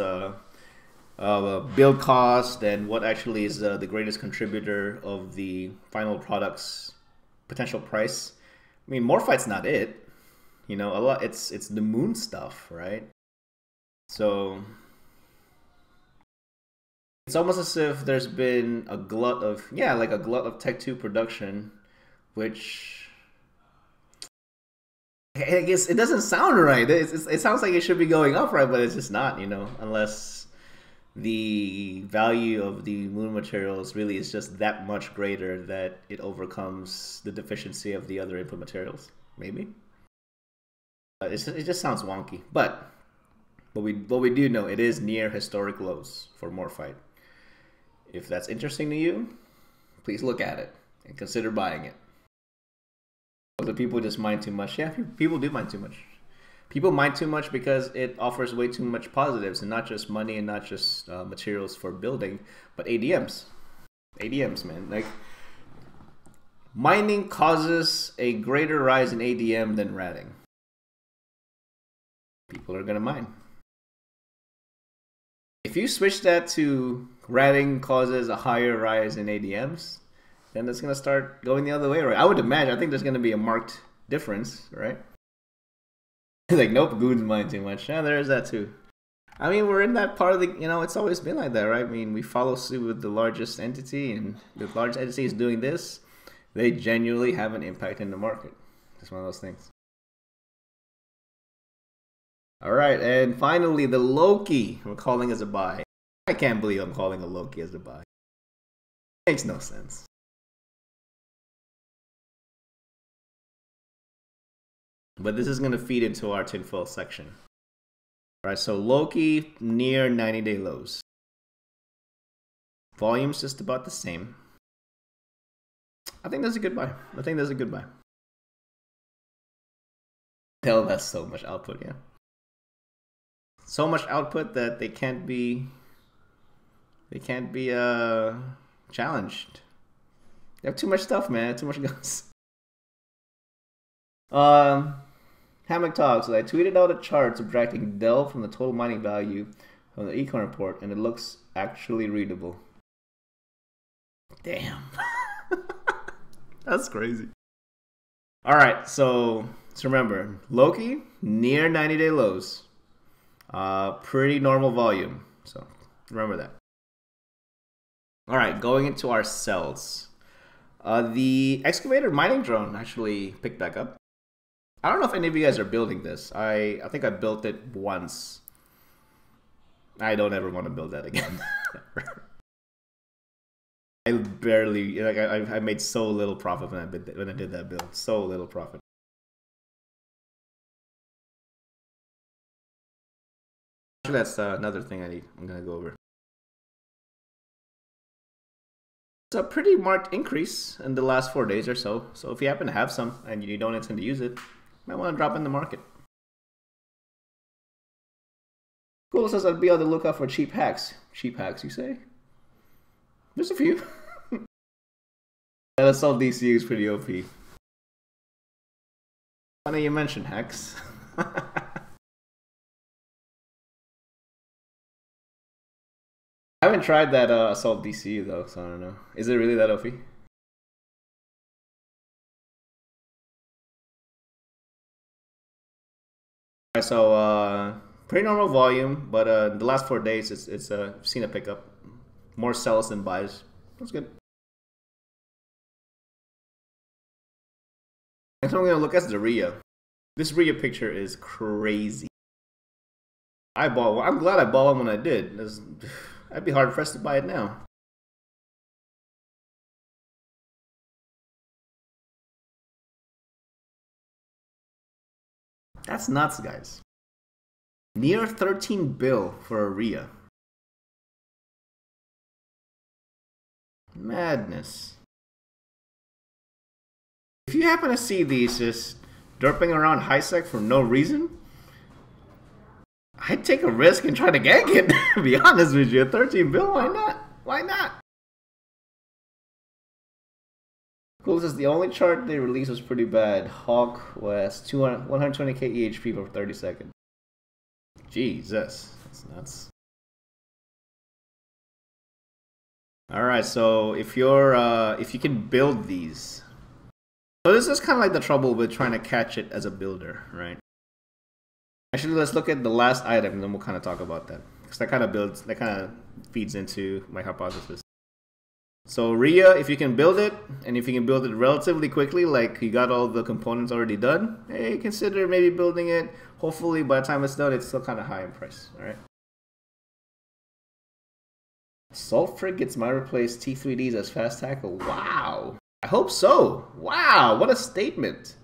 build cost and what actually is the greatest contributor of the final product's potential price, I mean, Morphite's not it. You know, a lot. It's the moon stuff, right? So it's almost as if there's been a glut of Tech 2 production, which I guess it doesn't sound right. It sounds like it should be going up, right? But it's just not, you know, unless the value of the moon materials really is just that much greater that it overcomes the deficiency of the other input materials. Maybe. It just sounds wonky, but what we do know, it is near historic lows for Morphite. If that's interesting to you, please look at it and consider buying it. The people just mine too much. Yeah, people do mine too much. People mine too much because it offers way too much positives, and not just money and not just materials for building, but ADMs. ADMs, man. Like, mining causes a greater rise in ADM than ratting. People are gonna mine. If you switch that to ratting causes a higher rise in ADMs, then it's gonna start going the other way, right? I would imagine. I think there's gonna be a marked difference, right? Like, nope, goons mine too much. Yeah, there is that too. I mean, we're in that part of the, you know, it's always been like that, right? I mean, we follow suit with the largest entity, and the largest entity is doing this. They genuinely have an impact in the market. It's one of those things. All right, and finally, the Loki we're calling as a buy. I can't believe I'm calling a Loki as a buy. Makes no sense. but this is going to feed into our tinfoil section. All right, so Loki near 90-day lows. Volume's just about the same. I think that's a good buy. I think that's a good buy. Hell, that's so much output, yeah. So much output that they can't be challenged. They have too much stuff, man. Too much guns. Hammock Talks. So I tweeted out a chart subtracting Dell from the total mining value from the econ report, and it looks actually readable. Damn. That's crazy. All right, so remember, Loki near 90-day lows. Pretty normal volume. So remember that. All right, going into our cells. The excavator mining drone actually picked back up. I don't know if any of you guys are building this. I think I built it once. I don't ever want to build that again. I barely, like, I made so little profit when I did that build. So little profit. Actually, that's another thing I'm gonna go over. It's a pretty marked increase in the last 4 days or so. So if you happen to have some and you don't intend to use it, you might want to drop in the market. Cool says I'd be on the lookout for cheap hacks. Cheap hacks, you say? There's a few. That assault DC is pretty OP. Funny you mentioned hacks. I haven't tried that assault DC though, so I don't know. Is it really that OP? Alright, so pretty normal volume, but the last 4 days it's seen a pickup. More sells than buys. That's good. Next one I'm gonna look at is the Rhea. This Rhea picture is crazy. I'm glad I bought one when I did. I'd be hard pressed to buy it now. That's nuts, guys. Near 13 bill for a Rhea. Madness. If you happen to see these just derping around high sec for no reason, I'd take a risk and try to gank it. To be honest with you, 13 bill, why not? Why not? Cool says the only chart they released was pretty bad. Hawk was 120k EHP for 30 seconds. Jesus, that's nuts. All right, so if you can build these, so this is kind of like the trouble with trying to catch it as a builder, right? Actually, let's look at the last item, and then we'll kind of talk about that, because that kind of feeds into my hypothesis. So Rhea, if you can build it, and if you can build it relatively quickly, like you got all the components already done, hey, consider maybe building it. Hopefully, by the time it's done, it's still kind of high in price. All right. Salt Frigates might replace T3Ds as fast tackle. Wow. I hope so. Wow. What a statement.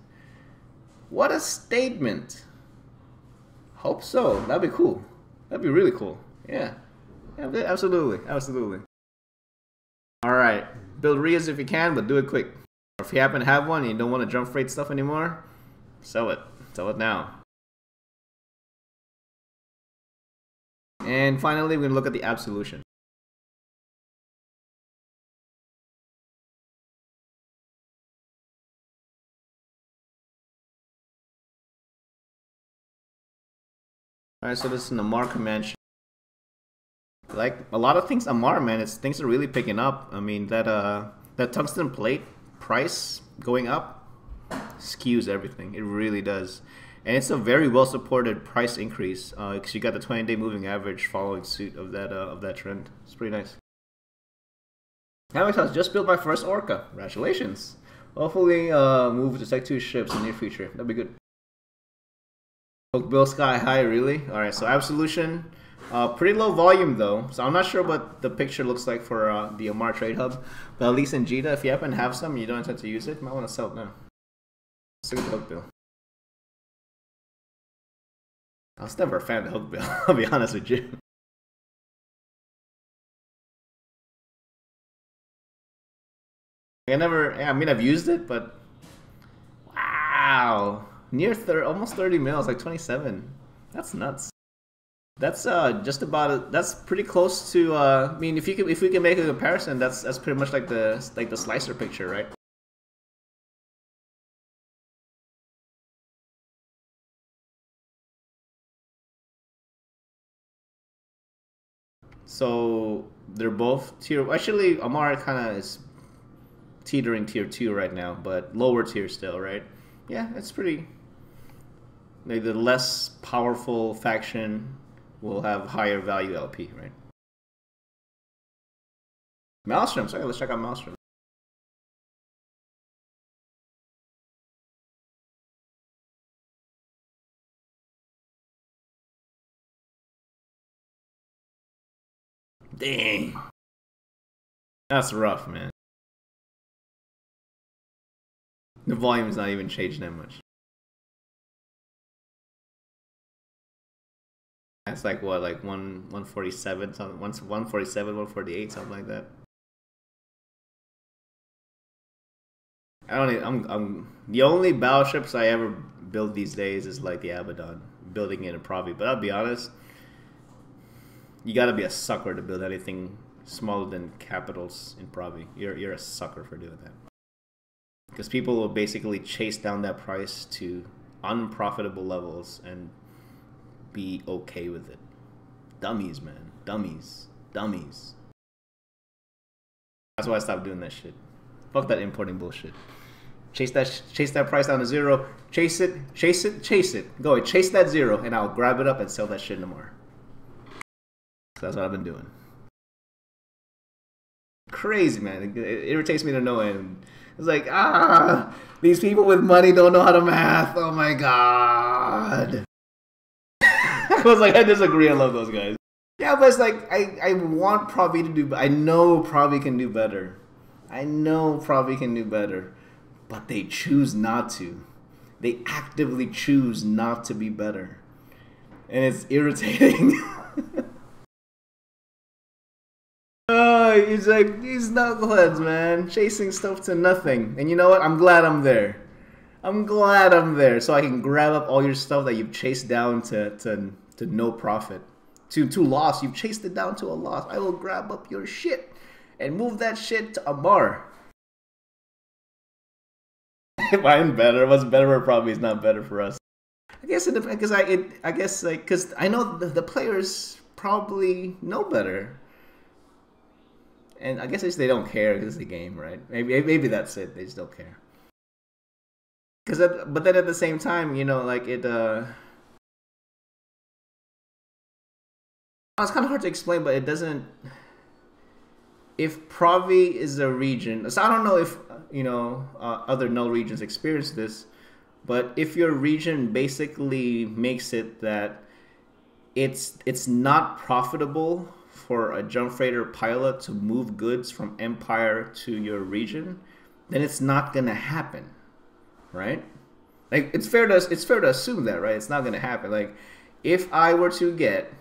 What a statement. Hope so. That'd be cool. That'd be really cool. Yeah. Absolutely. Absolutely. All right. Build Rheas if you can, but do it quick. Or if you happen to have one and you don't want to jump freight stuff anymore, sell it. Sell it now. And finally, we're going to look at the absolution. Alright, so this is an Amar command. Like a lot of things Amar, man, things are really picking up. I mean that tungsten plate price going up skews everything. It really does. And it's a very well supported price increase because you got the 20-day moving average following suit of that trend. It's pretty nice. Alex, I just built my first Orca. Congratulations. Hopefully move to Sec 2 ships in the near future. That'd be good. Bill sky high, really? Alright, so absolution. Pretty low volume though, so I'm not sure what the picture looks like for the Amar Trade Hub. But at least in Jita, if you happen to have some and you don't intend to use it, you might want to sell it now. Let's look at the hook bill. I was never a fan of the hook build, I'll be honest with you. I mean, I've used it, but wow, almost 30 mils, like 27. That's nuts. That's just about that's pretty close to. I mean, if we can make a comparison, that's pretty much like the slicer picture, right? So they're both tier. Actually, Amar kind of is teetering tier 2 right now, but lower tier still, right? Yeah, it's pretty. Like the less powerful faction will have higher value LP, right? Maelstrom, sorry, let's check out Maelstrom. Dang. That's rough, man. The volume's not even changing that much. That's like what, like 147 something, 147, 148, something like that. I don't even, I'm the only battleships I ever build these days is like the Abaddon, building it in Provi. But I'll be honest, you gotta be a sucker to build anything smaller than capitals in Provi. You're a sucker for doing that. Because people will basically chase down that price to unprofitable levels and be okay with it. Dummies, man. Dummies. Dummies. That's why I stopped doing that shit. Fuck that importing bullshit. Chase that price down to 0. Chase it. Go ahead, chase that 0, and I'll grab it up and sell that shit no more. So that's what I've been doing. Crazy, man. It irritates me to no end. It's like, these people with money don't know how to math. Oh my god. I was like, I disagree. I love those guys. Yeah, but it's like, I want Provi to do. I know Provi can do better. I know Provi can do better, but they choose not to. They actively choose not to be better, and it's irritating. He's like, these knuckleheads, man, chasing stuff to nothing. And you know what? I'm glad I'm there. I'm glad I'm there, so I can grab up all your stuff that you've chased down to no profit, to loss. You've chased it down to a loss. I will grab up your shit and move that shit to Amar. If I'm better, what's better for Provi is not better for us. I guess it depends, because I know the players probably know better. And I guess they don't care because it's the game, right? Maybe that's it. They just don't care. But then at the same time, you know, like it. It's kind of hard to explain, but it doesn't. If Provi is a region, so I don't know if you know other null regions experience this, but if your region basically makes it that it's not profitable for a jump freighter pilot to move goods from Empire to your region, then it's not gonna happen, right? Like it's fair to assume that, right? It's not gonna happen. Like if I were to get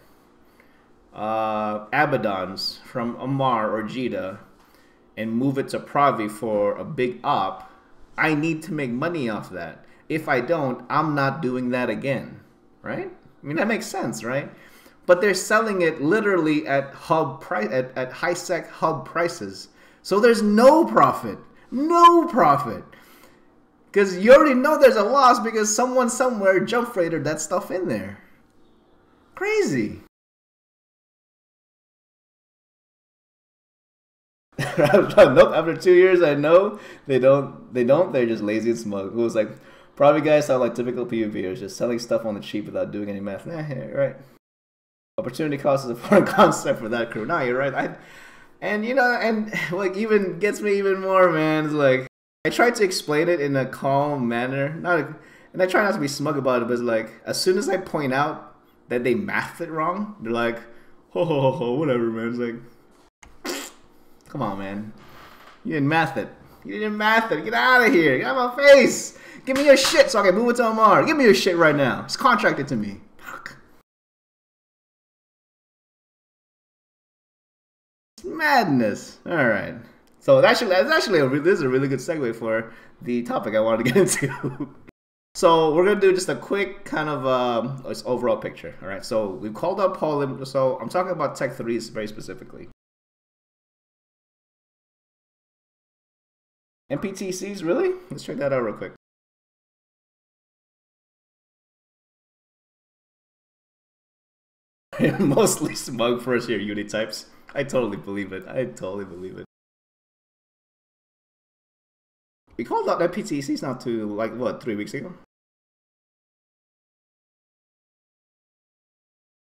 Abaddons from Amar or Jita and move it to Provi for a big op, I need to make money off that. If I don't, I'm not doing that again, right? I mean that makes sense, right? But they're selling it literally at hub price, at high sec hub prices. So there's no profit. No profit. Because you already know there's a loss because someone somewhere jump freighted that stuff in there. Crazy. Nope, after 2 years I know they don't, they're just lazy and smug. It was like, probably guys sound like typical PvPers, just selling stuff on the cheap without doing any math. Nah, yeah, right. Opportunity cost is a foreign concept for that crew. Nah, you're right. And you know, and like even gets me even more, man. It's like I tried to explain it in a calm manner, and I try not to be smug about it, but it's like as soon as I point out that they mathed it wrong, they're like, ho, whatever, man. It's like, come on, man, you didn't math it. You didn't math it. Get out of here. Get out of my face. Give me your shit so I can move it to Amar. Give me your shit right now. It's contracted to me. Fuck. Madness. All right. So that's actually this is a really good segue for the topic I wanted to get into. So we're gonna do just a quick kind of overall picture. All right. So we've called out polymer. So I'm talking about Tech 3s very specifically. MPTCs, really? Let's check that out real quick. Mostly smug first year uni types. I totally believe it. I totally believe it. We called out MPTCs not too, like, what, 3 weeks ago?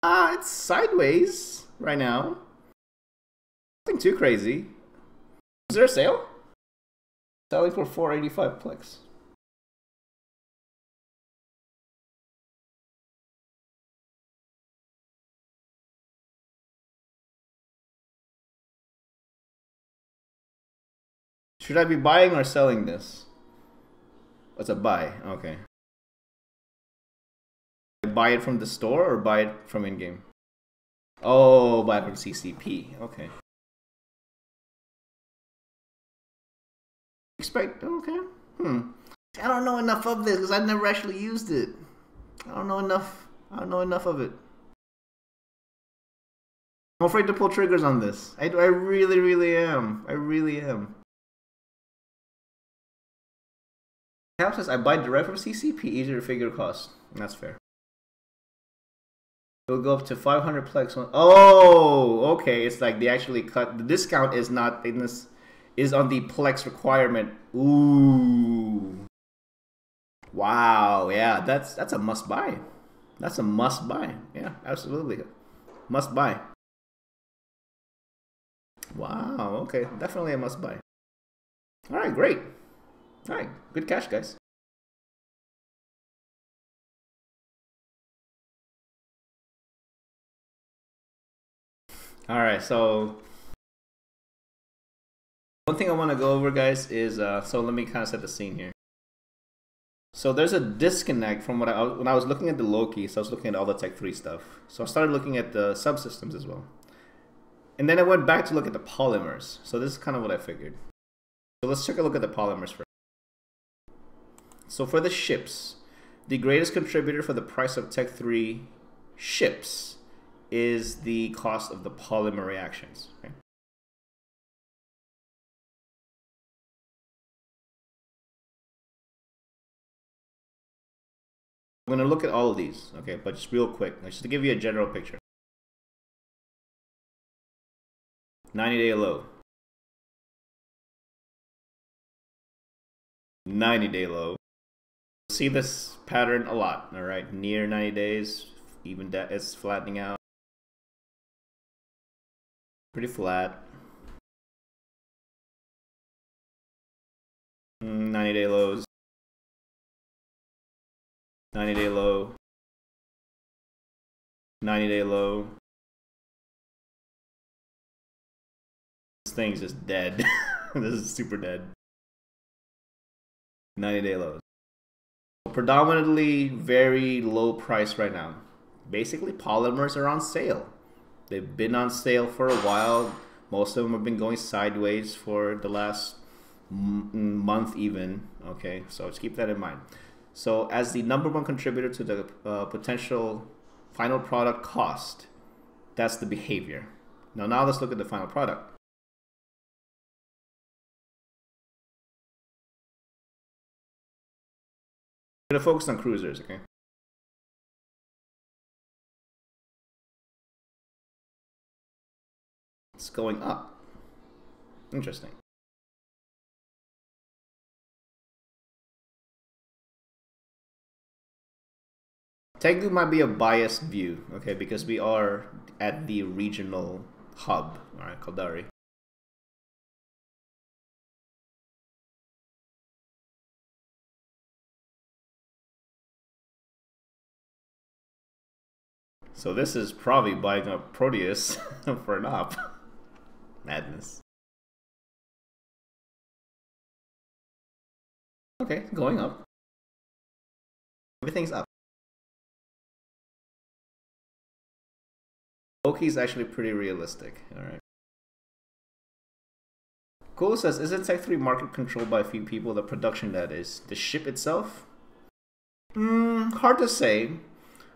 It's sideways right now. Nothing too crazy. Is there a sale? Selling for 485 Plex. Should I be buying or selling this? It's a buy. Okay. Buy it from the store or buy it from in-game? Oh, buy it from CCP. Okay. Expect. Okay. I don't know enough of this because I've never actually used it. I don't know enough. I don't know enough of it. I'm afraid to pull triggers on this. I really, really am. I really am. Cap says I buy direct from CCP, easier to figure cost. That's fair. It'll go up to 500 Plex. Oh, okay. It's like they actually cut. The discount is not in this. Is on the Plex requirement. Ooh. Wow. Yeah, that's a must buy. That's a must buy. Yeah, absolutely. Must buy. Wow. Okay. Definitely a must buy. All right. Great. All right. Good cash, guys. All right. So one thing I want to go over, guys, is so let me kind of set the scene here. So there's a disconnect from when I was looking at the Loki, so I was looking at all the Tech 3 stuff. So I started looking at the subsystems as well. And then I went back to look at the polymers. So this is kind of what I figured. So let's take a look at the polymers first. So for the ships, the greatest contributor for the price of Tech 3 ships is the cost of the polymer reactions. Okay? I'm going to look at all of these, okay, but just real quick, just to give you a general picture. 90-day low. 90-day low. See this pattern a lot, all right? Near 90 days, even that it's flattening out. Pretty flat. 90-day lows. 90-day low. 90-day low. This thing's just dead. This is super dead. 90-day lows. Predominantly very low price right now. Basically, polymers are on sale. They've been on sale for a while. Most of them have been going sideways for the last month even. Okay, so just keep that in mind. So as the #1 contributor to the potential final product cost, that's the behavior. Now let's look at the final product. I'm going to focus on cruisers, okay? It's going up. Interesting. Technically might be a biased view, okay, because we are at the regional hub, all right, Caldari. So this is probably buying up Proteus for an op. Madness. Okay, going up. Everything's up. Loki's actually pretty realistic, alright. Cool says, isn't Tech 3 market controlled by a few people? The production, that is. The ship itself? Hard to say.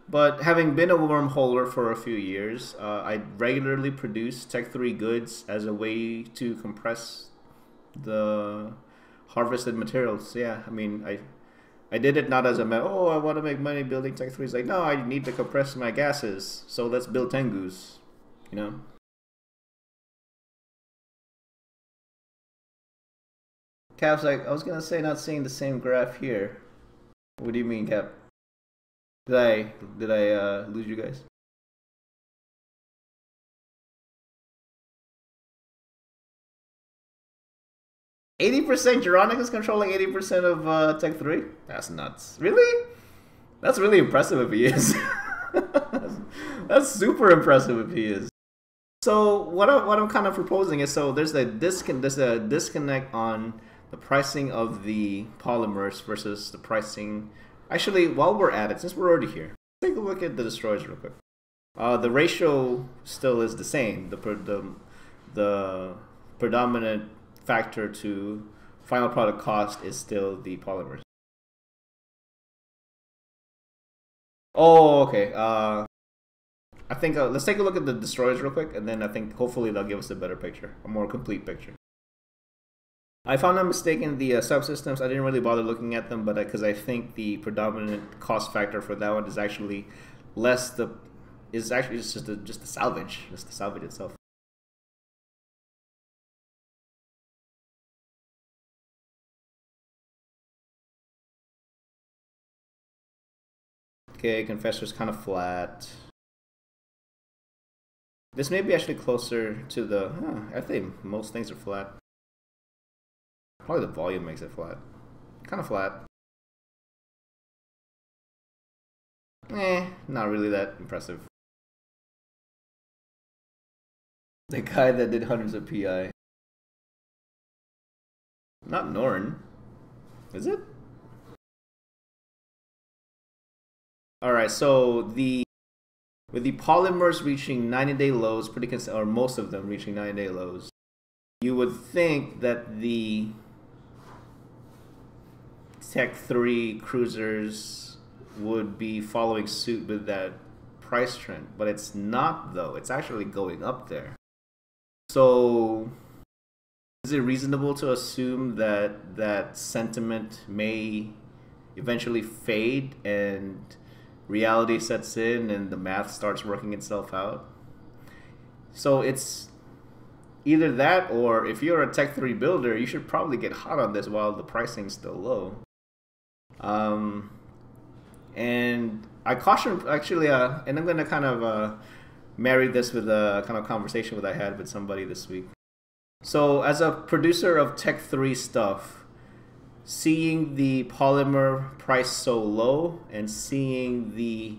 But having been a wormholer for a few years, I regularly produce Tech 3 goods as a way to compress the harvested materials. Yeah, I mean, I did it not as a I want to make money building Tech 3. It's like, no, I need to compress my gases, so let's build Tengus, you know? Cap's like, I was gonna say not seeing the same graph here. What do you mean, Cap? Did I lose you guys? 80%? Euronic is controlling 80% of Tech 3? That's nuts. Really? That's really impressive if he is. That's super impressive if he is. So what I'm kind of proposing is, so there's a disconnect on the pricing of the polymers versus the pricing. Actually, while we're at it, since we're already here, take a look at the destroyers real quick. The ratio still is the same. The predominant factor to final product cost is still the polymers. Oh, okay. I think let's take a look at the destroyers real quick, and then I think hopefully they'll give us a better picture, a more complete picture. I found a mistake in the subsystems. I didn't really bother looking at them, but because I think the predominant cost factor for that one is actually just the salvage, itself. Okay, Confessor's kind of flat. This may be actually closer to the. I think most things are flat. Probably the volume makes it flat. Kind of flat. Not really that impressive. The guy that did hundreds of PI. Not Norn. Is it? Alright, so with the polymers reaching 90-day lows, or most of them reaching 90-day lows, you would think that the Tech 3 cruisers would be following suit with that price trend, but it's not, though. It's actually going up there. So is it reasonable to assume that that sentiment may eventually fade and reality sets in and the math starts working itself out? So it's either that, or if you're a Tech 3 builder, you should probably get hot on this while the pricing's still low. And I caution, actually, and I'm going to kind of marry this with a kind of conversation that I had with somebody this week. So as a producer of Tech 3 stuff, seeing the polymer price so low and seeing the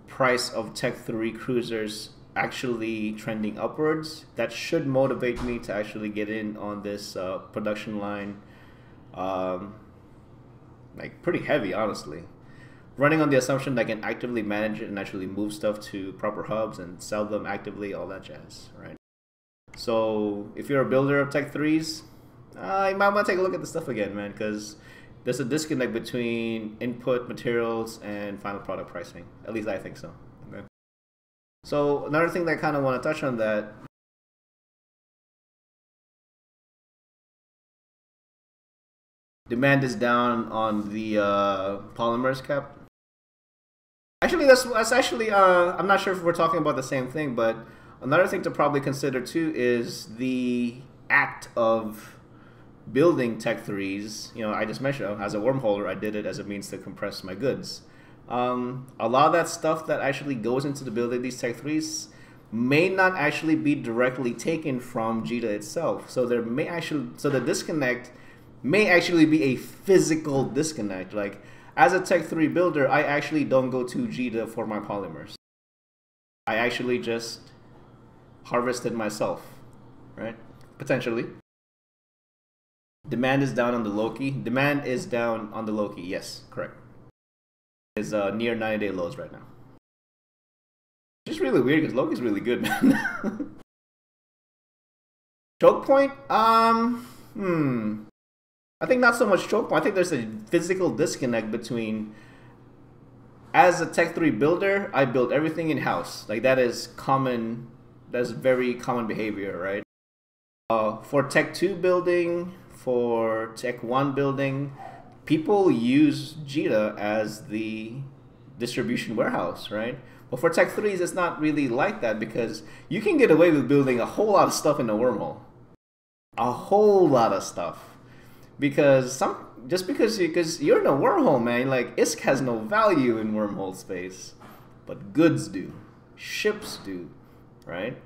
price of Tech 3 cruisers actually trending upwards, that should motivate me to actually get in on this production line, like pretty heavy, honestly. Running on the assumption that I can actively manage it and actually move stuff to proper hubs and sell them actively, all that jazz, right? So if you're a builder of Tech 3s, you might want to take a look at the stuff again, man, because there's a disconnect between input materials and final product pricing. At least I think so. Okay. So another thing that I kind of want to touch on that. Demand is down on the polymers, Cap. Actually, that's actually, I'm not sure if we're talking about the same thing, but another thing to probably consider too is the act of building Tech 3s. You know, I just mentioned, as a wormholer, I did it as a means to compress my goods. A lot of that stuff that actually goes into the building of these Tech 3s may not actually be directly taken from JITA itself. So there may actually, so the disconnect may actually be a physical disconnect. Like, as a Tech 3 builder, I actually don't go to JITA for my polymers. I actually just harvest it myself, right? Potentially. Demand is down on the Loki. Demand is down on the Loki. Yes, correct. Is near 90-day lows right now. It's just really weird because Loki's really good, man. Choke point? I think not so much choke point. I think there's a physical disconnect between, as a Tech 3 builder, I build everything in-house. Like, that is common, that's very common behavior, right? For Tech 2 building, for Tech 1 building, people use Jita as the distribution warehouse, right? But for Tech 3s, it's not really like that because you can get away with building a whole lot of stuff in a wormhole. A whole lot of stuff. Because because you're in a wormhole, man, like ISK has no value in wormhole space. But goods do. Ships do, right?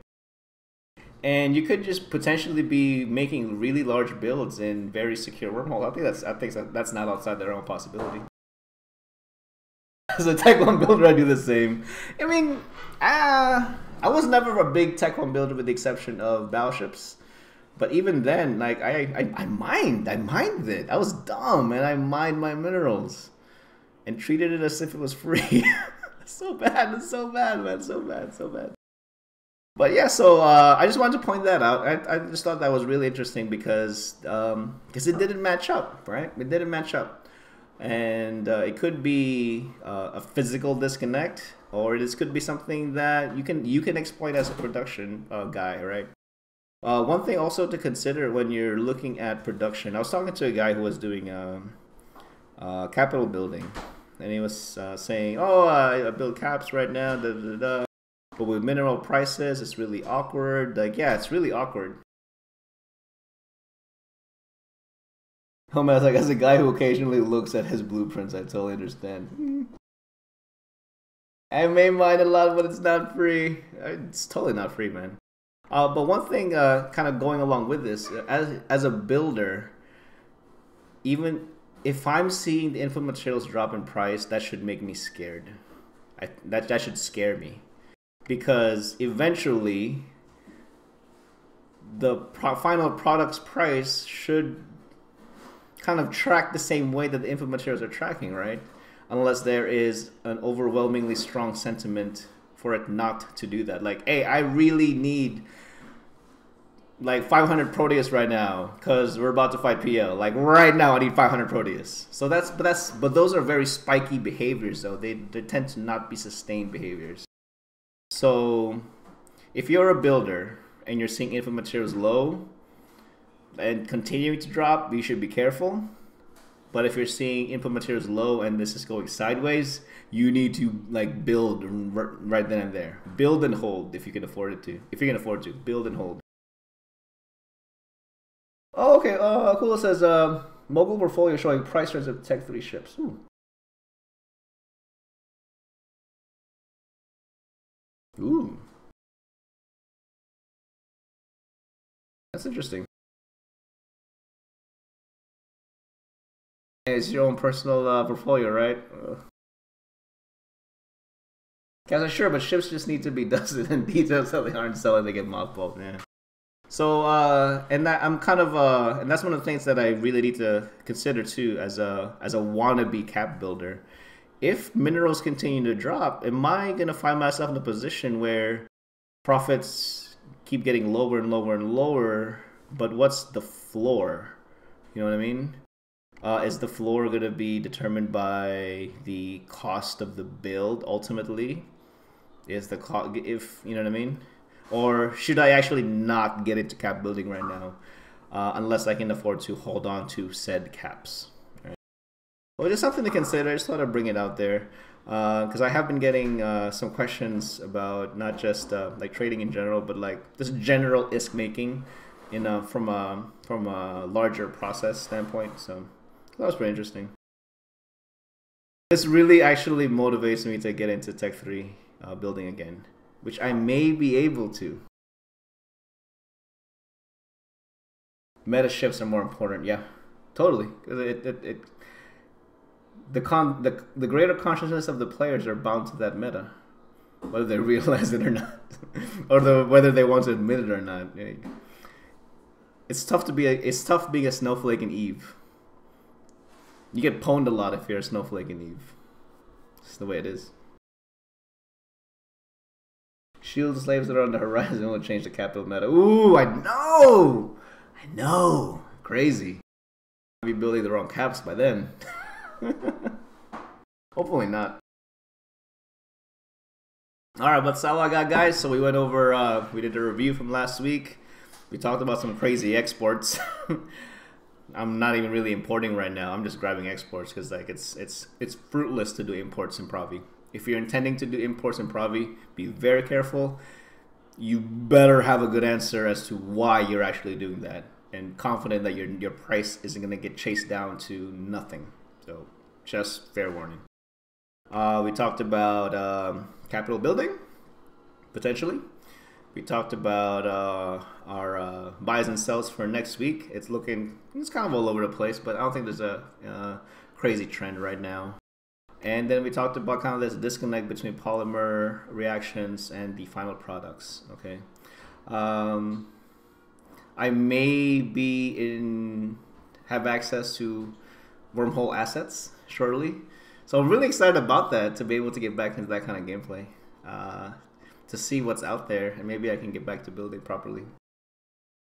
And you could just potentially be making really large builds in very secure wormholes. I think that's not outside the realm of possibility. As a Tech 1 builder, I do the same. I mean, I was never a big Tech 1 builder with the exception of battleships. But even then, like I mined it. I was dumb and I mined my minerals and treated it as if it was free. So bad, it's so bad, man, so bad. But yeah, so I just wanted to point that out. I just thought that was really interesting because it didn't match up, right? It didn't match up, and it could be a physical disconnect, or this could be something that you can exploit as a production guy, right? One thing also to consider when you're looking at production, I was talking to a guy who was doing capital building, and he was saying, "Oh, I build caps right now, da da da." But with mineral prices, it's really awkward. Like, yeah, it's really awkward. Oh man, like as a guy who occasionally looks at his blueprints, I totally understand. I may mine a lot, but it's not free. It's totally not free, man. But one thing, kind of going along with this, as a builder, even if I'm seeing the input materials drop in price, that should make me scared. That should scare me. Because eventually, the final product's price should kind of track the same way that the input materials are tracking, right? Unless there is an overwhelmingly strong sentiment for it not to do that. Like, hey, I really need like 500 Proteus right now because we're about to fight PL. Like right now, I need 500 Proteus. So but those are very spiky behaviors, though. They tend to not be sustained behaviors. So if you're a builder and you're seeing input materials low and continuing to drop, you should be careful. But if you're seeing input materials low and this is going sideways, you need to like build right then and there. Build and hold if you can afford it to. If you can afford to, build and hold. Oh, okay. Kula says mogul portfolio showing price trends of Tech 3 ships. Ooh. That's interesting. It's your own personal portfolio, right? Guys are sure, but ships just need to be dusted in detail so they aren't selling, they get mothballed, man. So, and that's one of the things that I really need to consider too as a wannabe cap builder. If minerals continue to drop, am I gonna find myself in a position where profits keep getting lower and lower and lower, but what's the floor? You know what I mean? Is the floor going to be determined by the cost of the build ultimately? Is the if you know what I mean? Or should I actually not get into cap building right now, unless I can afford to hold on to said caps? Right? Well, just something to consider. I just thought I'd bring it out there because I have been getting some questions about not just like trading in general, but like just general ISK making, from a larger process standpoint. So that was pretty interesting. This really actually motivates me to get into Tech 3 building again, which I may be able to. Meta shifts are more important, yeah, totally. The greater consciousness of the players are bound to that meta, whether they realize it or not, or whether they want to admit it or not. It's tough being a snowflake in Eve. You get pwned a lot if you're a snowflake in Eve. It's the way it is. Shield slaves that are on the horizon will change the capital meta. Ooh, I know! I know. Crazy. I'll be building the wrong caps by then. Hopefully not. Alright, but that's all I got, guys. So we went over, we did a review from last week. We talked about some crazy exports. I'm not even really importing right now. I'm just grabbing exports because like it's fruitless to do imports in Provi. If you're intending to do imports in Provi, be very careful. You better have a good answer as to why you're actually doing that, and confident that your price isn't gonna get chased down to nothing. So just fair warning. We talked about capital building, potentially. We talked about our buys and sells for next week. It's kind of all over the place, but I don't think there's a crazy trend right now. And then we talked about kind of this disconnect between polymer reactions and the final products. Okay, I may have access to wormhole assets shortly, so I'm really excited about that, to be able to get back into that kind of gameplay, to see what's out there, and maybe I can get back to building properly.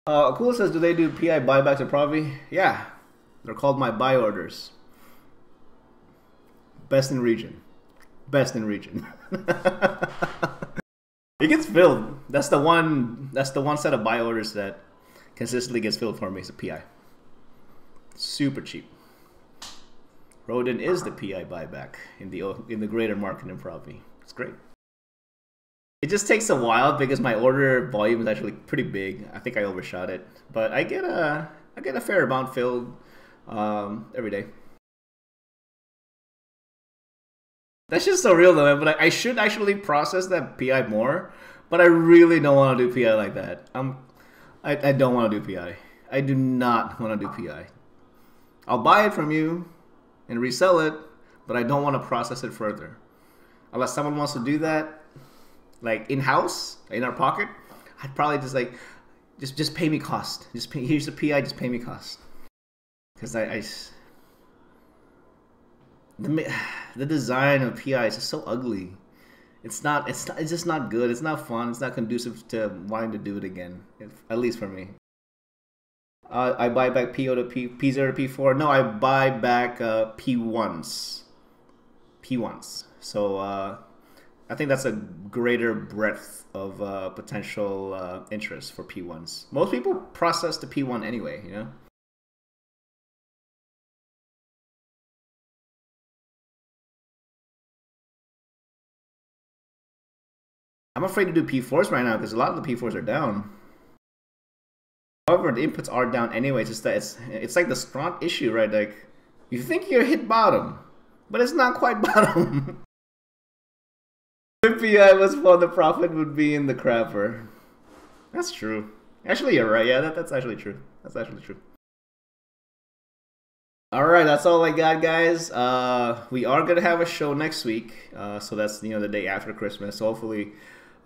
Cool says, do they do PI buybacks at Provi? Yeah, they're called my buy orders. Best in region. Best in region. It gets filled. That's the one set of buy orders that consistently gets filled for me. It's a PI. Super cheap. Rodin is the PI buyback in the greater market in Provi. It's great. It just takes a while because my order volume is actually pretty big. I think I overshot it, but I get a fair amount filled every day. That's just so real though, man. But I should actually process that PI more. But I really don't want to do PI like that. I don't want to do PI. I do not want to do PI. I'll buy it from you and resell it, but I don't want to process it further. Unless someone wants to do that, like in-house, in our pocket, I'd probably just like, just pay me cost. Here's the PI, just pay me cost. Because the design of PI is just so ugly. It's just not good. It's not fun. It's not conducive to wanting to do it again. At least for me. I buy back PO to P0 to P4. No, I buy back P1s. P1s. So I think that's a greater breadth of potential interest for P1s. Most people process the P1 anyway, you know? I'm afraid to do P4s right now because a lot of the P4s are down. However, the inputs are down anyway. It's just that it's like the strong issue, right? Like, you think you're hit bottom, but it's not quite bottom. If PI was fun, the profit would be in the crapper. That's true. Actually, you're right. Yeah, that's actually true. That's actually true. Alright, that's all I got, guys. We are going to have a show next week. So that's, the day after Christmas. So hopefully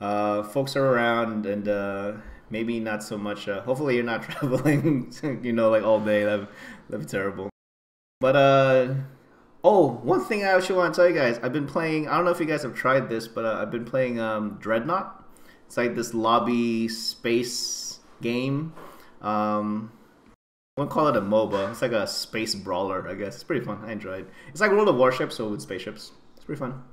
folks are around, and maybe not so much. Hopefully you're not traveling, like all day. That'd be terrible. But, oh, one thing I actually want to tell you guys. I've been playing, I don't know if you guys have tried this, but I've been playing Dreadnought. It's like this lobby space game. I wouldn't call it a MOBA. It's like a space brawler, I guess. It's pretty fun. I enjoy it. It's like World of Warships, so with spaceships. It's pretty fun.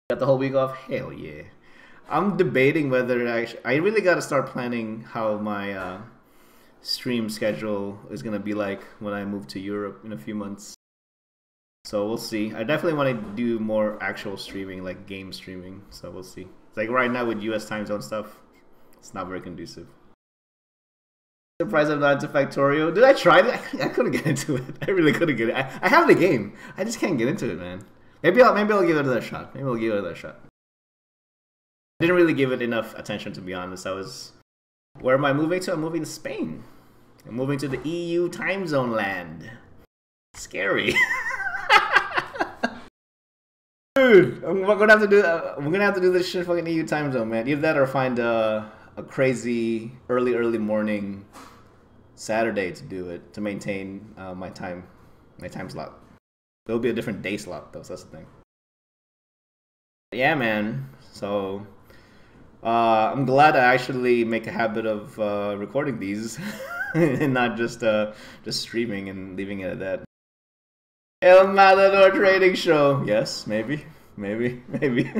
Got the whole week off? Hell yeah. I'm debating whether I really got to start planning how my stream schedule is going to be like when I move to Europe in a few months. So we'll see. I definitely want to do more actual streaming, like game streaming. So we'll see. It's like right now with US time zone stuff, it's not very conducive. Surprised I'm not into Factorio. Did I try it? I couldn't get into it. I really couldn't get it. I have the game. I just can't get into it, man. Maybe I'll give it another shot. Maybe I'll give it another shot. I didn't really give it enough attention, to be honest. Where am I moving to? I'm moving to Spain. I'm moving to the EU time zone land. Scary. Dude, I'm gonna have to do this shit fucking EU time zone, man. Either that or find a crazy early morning Saturday to do it, to maintain my time slot. There'll be a different day slot though, so that's the thing. Yeah, man. So I'm glad I actually make a habit of recording these and not just streaming and leaving it at that. El Matador Trading Show. Yes, maybe, maybe.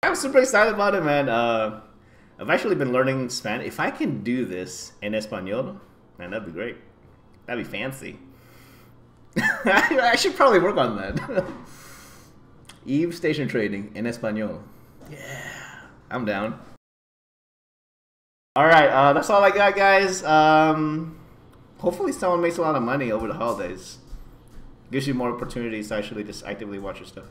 I'm super excited about it, man. I've actually been learning Spanish. If I can do this in Espanol, man, that'd be great. That'd be fancy. I should probably work on that. Eve Station Trading in Espanol. Yeah, I'm down. All right, that's all I got, guys. Hopefully someone makes a lot of money over the holidays. Gives you more opportunities to actually just actively watch your stuff.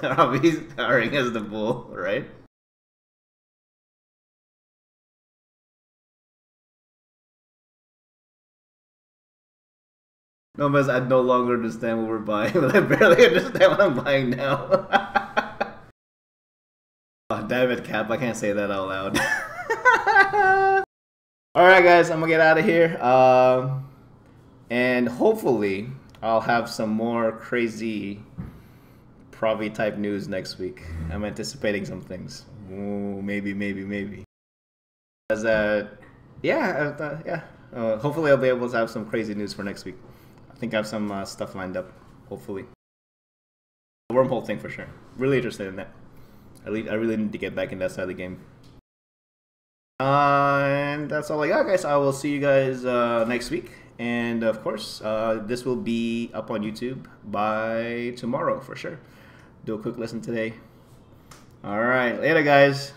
Robbie's starring as the bull, right? No, because I no longer understand what we're buying, but I barely understand what I'm buying now. Oh, damn it, Cap. I can't say that out loud. Alright, guys, I'm gonna get out of here. And hopefully, I'll have some more crazy Provi type news next week. I'm anticipating some things. Ooh, maybe. As yeah. Hopefully, I'll be able to have some crazy news for next week. I think I have some stuff lined up. Hopefully, the wormhole thing for sure. Really interested in that. I really need to get back in that side of the game. And that's all I got, guys. I will see you guys next week. And of course, this will be up on YouTube by tomorrow for sure. Do a quick listen today. All right, later, guys.